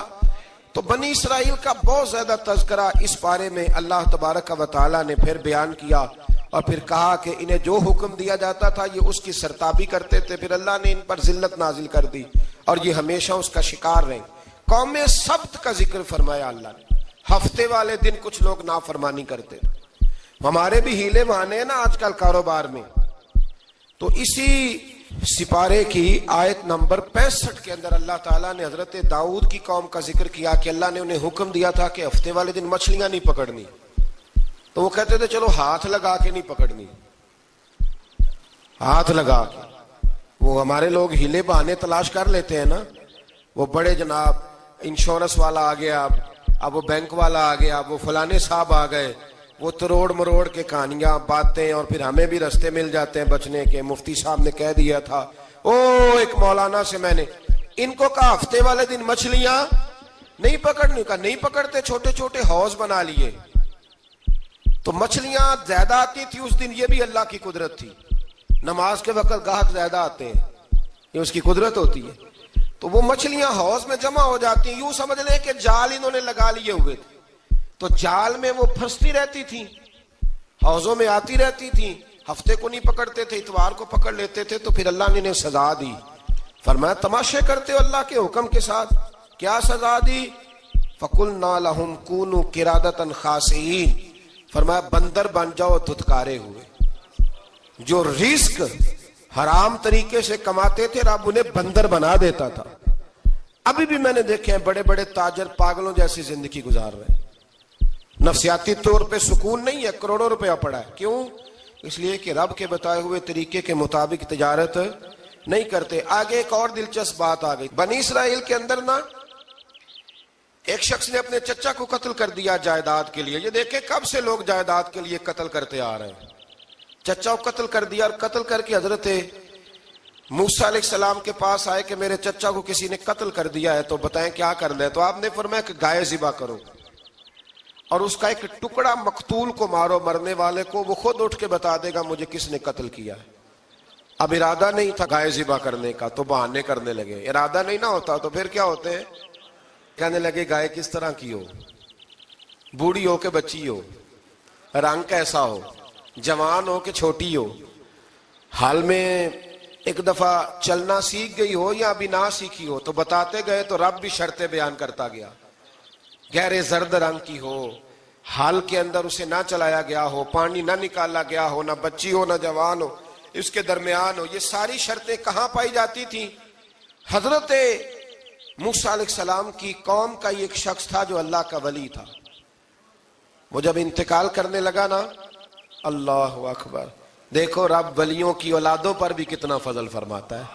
تو بنی اسرائیل کا بہت زیادہ تذکرہ اس پارے میں اللہ تبارک و تعالی نے پھر بیان کیا, اور پھر کہا کہ انہیں جو حکم دیا جاتا تھا یہ اس کی سرتابی کرتے تھے. پھر اللہ نے ان پر ذلت نازل کر دی اور یہ ہمیشہ اس کا شکار رہے. قوم سبت کا ذکر فرمایا اللہ نے. ہفتے والے دن کچھ لوگ نافرمانی کرتے تھے. ہمارے بھی ہیلے بہانے ہیں نا آج کل کاروبار میں. تو اسی سپارے کی آیت نمبر 65 کے اندر اللہ تعالیٰ نے حضرت داؤد کی قوم کا ذکر کیا کہ اللہ نے انہیں حکم دیا تھا کہ ہفتے والے دن مچھلیاں نہیں پکڑنی. تو وہ کہتے تھے چلو ہاتھ لگا کے نہیں پکڑنی, ہاتھ لگا کے. وہ ہمارے لوگ ہیلے بہانے تلاش کر لیتے ہیں نا, وہ بڑے جناب انشورنس والا آ گیا, اب وہ بینک والا آ گیا, وہ فلانے صاحب آ گئے, وہ تروڑ مروڑ کے کہانیاں باتیں, اور پھر ہمیں بھی رستے مل جاتے ہیں بچنے کے. مفتی صاحب نے کہہ دیا تھا, ایک مولانا سے میں نے ان کو کہا ہفتے والے دن مچھلیاں نہیں پکڑنے کا, نہیں پکڑتے, چھوٹے چھوٹے حوض بنا لیے. تو مچھلیاں زیادہ آتی تھی اس دن, یہ بھی اللہ کی قدرت تھی. نماز کے وقت گاہک زیادہ آتے ہیں, یہ اس کی قدرت ہوتی ہے. تو وہ مچھلیاں حوض میں جمع ہو جاتی ہیں. یوں سمجھ لیں کہ جال انہوں نے لگا لیے ہوئے تھے, تو جال میں وہ پھنستی رہتی تھی, حوضوں میں آتی رہتی تھی. ہفتے کو نہیں پکڑتے تھے, اتوار کو پکڑ لیتے تھے. تو پھر اللہ نے انہیں سزا دی. فرمایا تماشے کرتے ہو اللہ کے حکم کے ساتھ. کیا سزا دی؟ فَقُلْنَا لَهُمْ كُونُوا قِرَادَةً خَاسِئِينَ, فرمایا بندر بن جاؤ دھتکارے ہوئے. جو رزق حرام طریقے سے کماتے تھے رب انہیں بندر بنا دیتا تھا. ابھی بھی میں نے دیکھے ہیں بڑے بڑے تاجر پاگلوں جیسی زندگی گزار رہے ہیں. نفسیاتی طور پہ سکون نہیں ہے, کروڑوں روپیہ پڑا ہے. کیوں؟ اس لیے کہ رب کے بتائے ہوئے طریقے کے مطابق تجارت نہیں کرتے. آگے ایک اور دلچسپ بات آ گئی. بنی اسرائیل کے اندر نا ایک شخص نے اپنے چچا کو قتل کر دیا جائیداد کے لیے. یہ دیکھیں کب سے لوگ جائیداد کے لیے قتل کرتے آ رہے ہیں. چچا کو قتل کر دیا, اور قتل کر کے حضرت موسیٰ علیہ السلام کے پاس آئے کہ میرے چچا کو کسی نے قتل کر دیا ہے, تو بتائیں کیا کرنا ہے. تو آپ نے فرمایا کہ گائے ذبح کرو اور اس کا ایک ٹکڑا مقتول کو مارو, مرنے والے کو. وہ خود اٹھ کے بتا دے گا مجھے کس نے قتل کیا ہے. اب ارادہ نہیں تھا گائے ذبح کرنے کا تو بہانے کرنے لگے. ارادہ نہیں نہ ہوتا تو پھر کیا ہوتے ہیں, کہنے لگے گائے کس طرح کی ہو, بوڑھی ہو کہ بچی ہو, رنگ کیسا ہو, جوان ہو کہ چھوٹی ہو, حال میں ایک دفعہ چلنا سیکھ گئی ہو یا ابھی نہ سیکھی ہو. تو بتاتے گئے تو رب بھی شرطیں بیان کرتا گیا. گہرے زرد رنگ کی ہو, حال کے اندر اسے نہ چلایا گیا ہو, پانی نہ نکالا گیا ہو, نہ بچی ہو نہ جوان ہو, اس کے درمیان ہو. یہ ساری شرطیں کہاں پائی جاتی تھیں؟ حضرت موسیٰ علیہ السلام کی قوم کا ایک شخص تھا جو اللہ کا ولی تھا. وہ جب انتقال کرنے لگا نا, اللہ اکبر, دیکھو رب ولیوں کی اولادوں پر بھی کتنا فضل فرماتا ہے.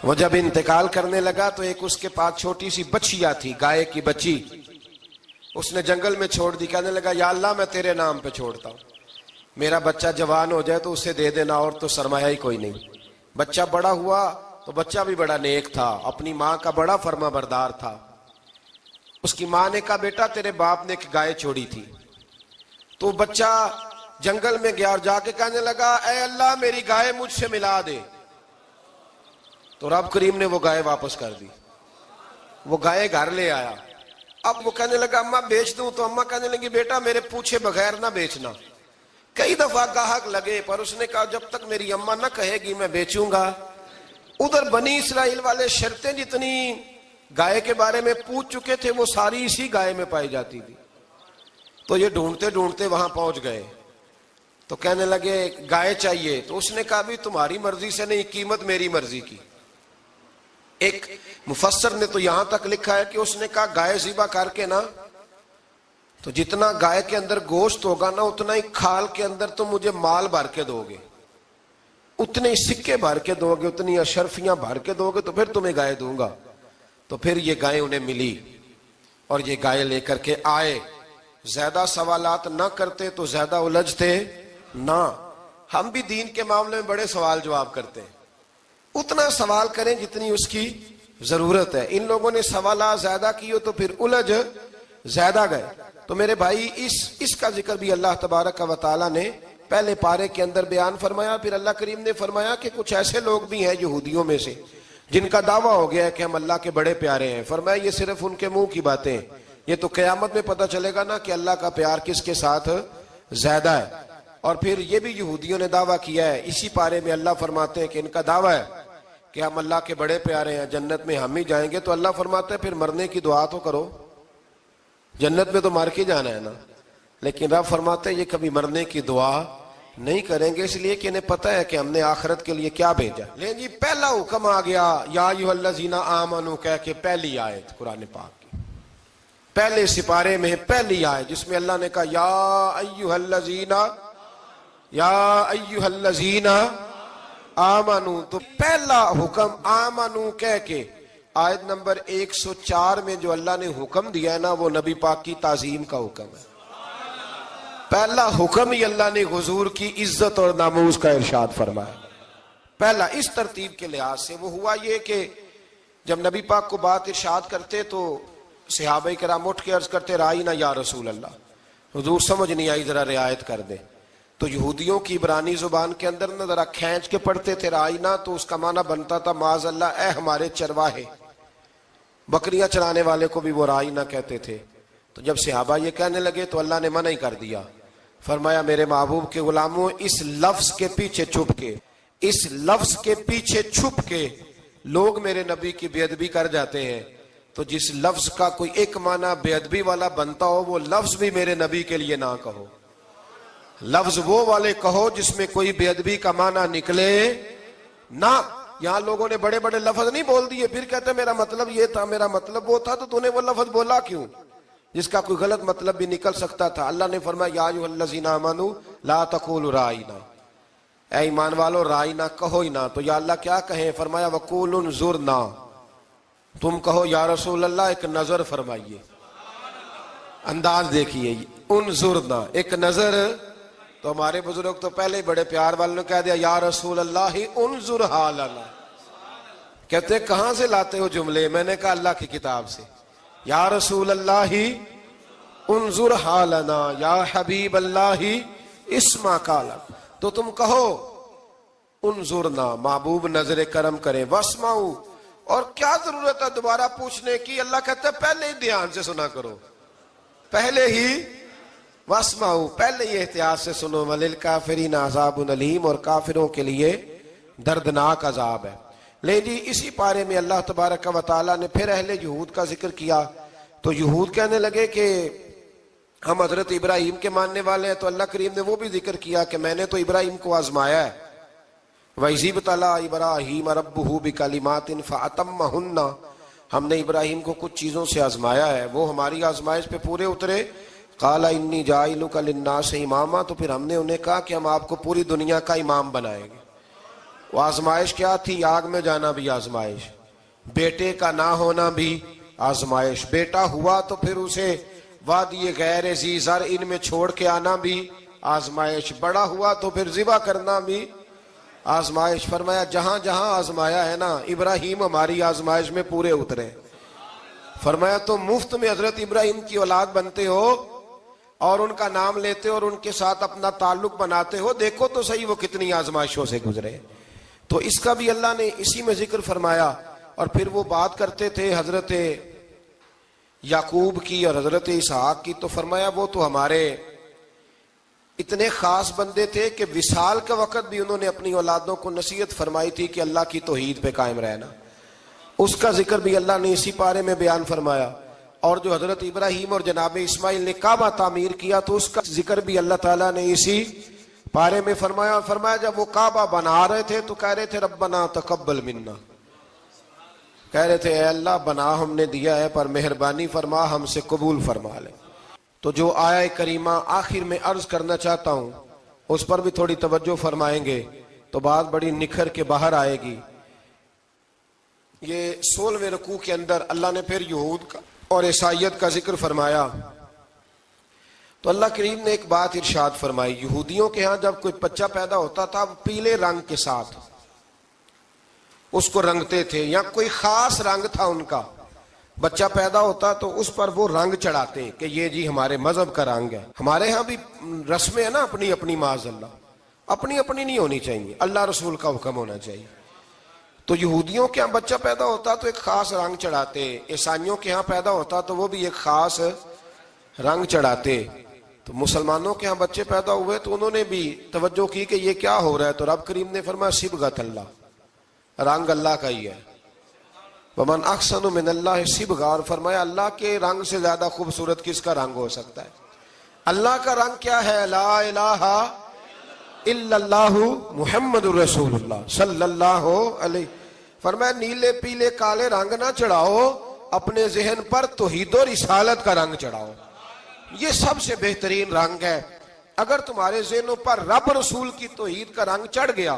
وہ جب انتقال کرنے لگا تو ایک اس کے پاس چھوٹی سی بچیا تھی، گائے کی بچی، اس نے جنگل میں چھوڑ دی. کہنے لگا یا اللہ میں تیرے نام پہ چھوڑتا ہوں، میرا بچہ جوان ہو جائے تو اسے دے دینا، اور تو سرمایہ ہی کوئی نہیں. بچہ بڑا ہوا تو بچہ بھی بڑا نیک تھا، اپنی ماں کا بڑا فرما بردار تھا. اس کی ماں نے کہا بیٹا تیرے باپ نے ایک گائے چھوڑی تھی. تو بچہ جنگل میں گیا اور جا کے کہنے لگا اے اللہ میری گائے مجھ سے ملا دے. تو رب کریم نے وہ گائے واپس کر دی. وہ گائے گھر لے آیا. اب وہ کہنے لگا اماں بیچ دوں، تو اماں کہنے لگی بیٹا میرے پوچھے بغیر نہ بیچنا. کئی دفعہ گاہک لگے پر اس نے کہا جب تک میری اماں نہ کہے گی میں بیچوں گا. ادھر بنی اسرائیل والے شرطیں جتنی گائے کے بارے میں پوچھ چکے تھے وہ ساری اسی گائے میں پائی جاتی تھی. تو یہ ڈھونڈتے ڈھونڈتے وہاں پہنچ گئے تو کہنے لگے گائے چاہیے. تو اس نے کہا بھی تمہاری مرضی سے نہیں، قیمت میری مرضی کی. ایک مفسر نے تو یہاں تک لکھا ہے کہ اس نے کہا گائے ذبح کر کے نا تو جتنا گائے کے اندر گوشت ہوگا نا اتنا ہی کھال کے اندر تم مجھے مال بھر کے دو گے، اتنے ہی سکے بھر کے دو گے، اتنی اشرفیاں بھر کے دو گے تو پھر تمہیں گائے دوں گا. تو پھر یہ گائے انہیں ملی اور یہ گائے لے کر کے آئے. زیادہ سوالات نہ کرتے تو زیادہ الجھتے نہ. ہم بھی دین کے معاملے میں بڑے سوال جواب کرتے ہیں، اتنا سوال کریں جتنی اس کی ضرورت ہے. ان لوگوں نے سوالات زیادہ کیے تو پھر الجھ زیادہ گئے. تو میرے بھائی اس کا ذکر بھی اللہ تبارک و تعالیٰ نے پہلے پارے کے اندر بیان فرمایا. پھر اللہ کریم نے فرمایا کہ کچھ ایسے لوگ بھی ہیں یہودیوں میں سے جن کا دعویٰ ہو گیا ہے کہ ہم اللہ کے بڑے پیارے ہیں. فرمایا یہ صرف ان کے منہ کی باتیں ہیں، یہ تو قیامت میں پتہ چلے گا نا کہ اللہ کا پیار کس کے ساتھ زیادہ ہے. اور پھر یہ بھی یہودیوں نے دعویٰ کیا ہے. اسی پارے میں اللہ فرماتے ہیں کہ ان کا دعویٰ ہے کہ ہم اللہ کے بڑے پیارے ہیں، جنت میں ہم ہی جائیں گے. تو اللہ فرماتے ہیں پھر مرنے کی دعا تو کرو، جنت میں تو مر کے جانا ہے نا. لیکن رب فرماتے ہیں یہ کبھی مرنے کی دعا نہیں کریں گے، اس لیے کہ انہیں پتہ ہے کہ ہم نے آخرت کے لیے کیا بھیجا. لیکن جی پہلا حکم آ گیا یا ایھا الذین آمنوا کہہ کے پہلی آیت قرآن پاک کی پہلے سپارے میں پہلی آیت جس میں اللہ نے کہا یا ایھا الذین آمنوا. تو پہلا حکم آمنوا کہہ کے آیت نمبر 104 میں جو اللہ نے حکم دیا ہے نا وہ نبی پاک کی تعظیم کا حکم ہے. پہلا حکم ہی اللہ نے حضور کی عزت اور ناموس کا ارشاد فرمایا. پہلا اس ترتیب کے لحاظ سے وہ ہوا یہ کہ جب نبی پاک کو بات ارشاد کرتے تو صحابہ کرام اٹھ کے عرض کرتے رائینا یا رسول اللہ، حضور سمجھ نہیں آئی ذرا رعایت کر دیں. تو یہودیوں کی عبرانی زبان کے اندر نہ ذرا کھینچ کے پڑھتے تھے رائینا تو اس کا معنی بنتا تھا معاذ اللہ اے ہمارے چرواہے. بکریاں چرانے والے کو بھی وہ رائینا کہتے تھے. تو جب صحابہ یہ کہنے لگے تو اللہ نے منع ہی کر دیا. فرمایا میرے محبوب کے غلاموں اس لفظ کے پیچھے چھپ کے لوگ میرے نبی کی بے ادبی کر جاتے ہیں. تو جس لفظ کا کوئی ایک معنی بے ادبی والا بنتا ہو وہ لفظ بھی میرے نبی کے لیے نہ کہو. لفظ وہ والے کہو جس میں کوئی بے ادبی کا معنی نکلے نہ. یہاں لوگوں نے بڑے بڑے لفظ نہیں بول دیے پھر کہتے میرا مطلب یہ تھا، میرا مطلب وہ تھا. تو تو نے وہ لفظ بولا کیوں جس کا کوئی غلط مطلب بھی نکل سکتا تھا. اللہ نے فرمایا یا ایھا الذین آمنوا لا تقولوا رائینا، اے ایمان والو رائینا کہو ہی نہ. تو یا اللہ کیا کہیں؟ فرمایا وقولوا انظرنا، تم کہو یا رسول اللہ ایک نظر فرمائیے. انداز دیکھیے انظرنا ایک نظر. تو ہمارے بزرگ تو پہلے بڑے پیار والوں نے کہہ دیا یا رسول اللہ انظر حالنا. کہتے کہاں سے لاتے ہو جملے؟ میں نے کہا اللہ کی کتاب سے. یا رسول اللہ انظر حالنا یا حبیب اللہ اسمع قالا. تو تم کہو انظرنا محبوب نظر کرم کریں، واسمعوا. اور کیا ضرورت ہے دوبارہ پوچھنے کی؟ اللہ کہتا ہے پہلے ہی دھیان سے سنا کرو، پہلے ہی واسمعوا پہلے ہی احتیاط سے سنو. وللکافرین عذاب علیم، اور کافروں کے لیے دردناک عذاب ہے. لیکن جی اسی پارے میں اللہ تبارک و تعالیٰ نے پھر اہل یہود کا ذکر کیا. تو یہود کہنے لگے کہ ہم حضرت ابراہیم کے ماننے والے ہیں. تو اللہ کریم نے وہ بھی ذکر کیا کہ میں نے تو ابراہیم کو آزمایا ہے. وَإِذِ ابْتَلَىٰ إِبْرَاهِيمَ رَبُّهُ بِكَلِمَاتٍ فَأَتَمَّهُنَّ، ہم نے ابراہیم کو کچھ چیزوں سے آزمایا ہے، وہ ہماری آزمائش پہ پورے اترے قال انی جاعلک للناس اماما، تو پھر ہم نے انہیں کہا کہ ہم آپ کو پوری دنیا کا امام بنائیں گے۔ وہ آزمائش کیا تھی؟ آگ میں جانا بھی آزمائش، بیٹے کا نہ ہونا بھی آزمائش، بیٹا ہوا تو پھر اسے وادی غیر ذی زرع ان میں چھوڑ کے آنا بھی آزمائش، بڑا ہوا تو پھر ذبح کرنا بھی آزمائش۔ فرمایا جہاں جہاں آزمایا ہے نا، ابراہیم ہماری آزمائش میں پورے اترے۔ فرمایا تو مفت میں حضرت ابراہیم کی اولاد بنتے ہو اور ان کا نام لیتے اور ان کے ساتھ اپنا تعلق بناتے ہو، دیکھو تو صحیح وہ کتنی آزمائشوں سے گزرے۔ تو اس کا بھی اللہ نے اسی میں ذکر فرمایا۔ اور پھر وہ بات کرتے تھے حضرت یعقوب کی اور حضرت اسحاق کی، تو فرمایا وہ تو ہمارے اتنے خاص بندے تھے کہ وصال کے وقت بھی انہوں نے اپنی اولادوں کو نصیحت فرمائی تھی کہ اللہ کی توحید پہ قائم رہنا۔ اس کا ذکر بھی اللہ نے اسی پارے میں بیان فرمایا۔ اور جو حضرت ابراہیم اور جناب اسماعیل نے کعبہ تعمیر کیا تو اس کا ذکر بھی اللہ تعالیٰ نے اسی پارے میں فرمایا۔ اور فرمایا جب وہ کعبہ بنا رہے تھے تو کہہ رہے تھے ربنا تقبل منا، کہہ رہے تھے اے اللہ بنا ہم نے دیا ہے پر مہربانی فرما ہم سے قبول فرما لے۔ تو جو آیہ کریمہ آخر میں عرض کرنا چاہتا ہوں اس پر بھی تھوڑی توجہ فرمائیں گے تو بات بڑی نکھر کے باہر آئے گی۔ یہ 16ویں رکوع کے اندر اللہ نے پھر یہود کا اور عیسائیت کا ذکر فرمایا تو اللہ کریم نے ایک بات ارشاد فرمائی۔ یہودیوں کے ہاں جب کوئی بچہ پیدا ہوتا تھا پیلے رنگ کے ساتھ اس کو رنگتے تھے، یا کوئی خاص رنگ تھا ان کا، بچہ پیدا ہوتا تو اس پر وہ رنگ چڑھاتے کہ یہ جی ہمارے مذہب کا رنگ ہے۔ ہمارے ہاں بھی رسمیں ہیں نا اپنی اپنی، معاذ اللہ اپنی اپنی نہیں ہونی چاہیے، اللہ رسول کا حکم ہونا چاہیے۔ تو یہودیوں کے ہاں بچہ پیدا ہوتا تو ایک خاص رنگ چڑھاتے، عیسائیوں کے ہاں پیدا ہوتا تو وہ بھی ایک خاص رنگ چڑھاتے۔ تو مسلمانوں کے ہاں بچے پیدا ہوئے تو انہوں نے بھی توجہ کی کہ یہ کیا ہو رہا ہے، تو رب کریم نے فرمایا صبغۃ اللہ، رنگ اللہ کا ہی ہے۔ ومن احسن من اللہ صبغہ، اور فرمایا اللہ کے رنگ سے زیادہ خوبصورت کس کا رنگ ہو سکتا ہے؟ اللہ کا رنگ کیا ہے؟ لا الہ الا اللہ محمد الرسول اللہ صلی اللہ علیہ۔ فرمایا نیلے پیلے کالے رنگ نہ چڑھاؤ، اپنے ذہن پر توحید و رسالت کا رنگ چڑھاؤ، یہ سب سے بہترین رنگ ہے۔ اگر تمہارے ذہنوں پر رب رسول کی توحید کا رنگ چڑھ گیا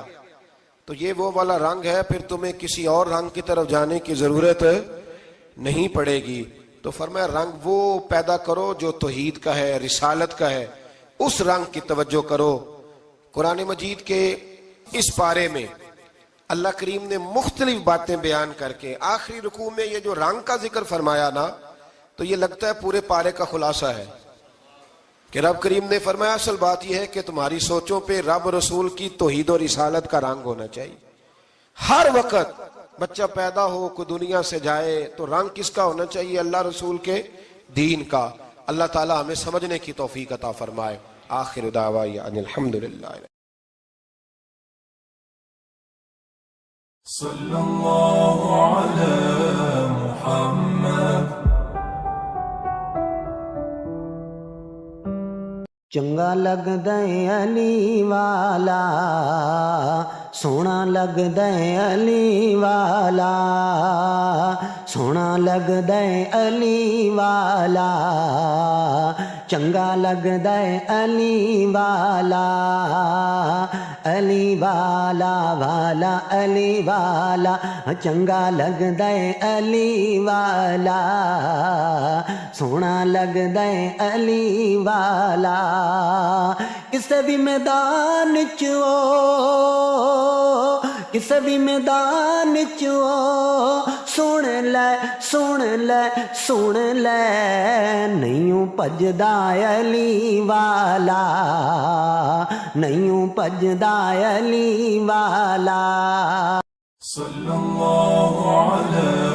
تو یہ وہ والا رنگ ہے، پھر تمہیں کسی اور رنگ کی طرف جانے کی ضرورت نہیں پڑے گی۔ تو فرمایا رنگ وہ پیدا کرو جو توحید کا ہے، رسالت کا ہے، اس رنگ کی توجہ کرو۔ قرآن مجید کے اس پارے میں اللہ کریم نے مختلف باتیں بیان کر کے آخری رکوع میں یہ جو رنگ کا ذکر فرمایا نا، تو یہ لگتا ہے پورے پارے کا خلاصہ ہے کہ رب کریم نے فرمایا اصل بات یہ ہے کہ تمہاری سوچوں پہ رب رسول کی توحید و رسالت کا رنگ ہونا چاہیے۔ ہر وقت بچہ پیدا ہو، کوئی دنیا سے جائے تو رنگ کس کا ہونا چاہیے؟ اللہ رسول کے دین کا۔ اللہ تعالی ہمیں سمجھنے کی توفیق عطا فرمائے۔ آخر دعوانا ان الحمدللہ۔ صلی اللہ علی محمد۔ چنگا لگدا ہے علی والا، سونا لگدا ہے علی والا، سونا لگدا ہے علی والا، چنگا لگدا ہے علی والا، علی والا والا علی والا، چنگا لگدا ہے علی والا، سونا لگدا ہے علی والا۔ کسے بھی میدان چو، کسے بھی میدان چو، سن لے سن لے سن لے، نہیں بھجدا علی والا، نہیں بھجدا علی والا۔ صلی اللہ علی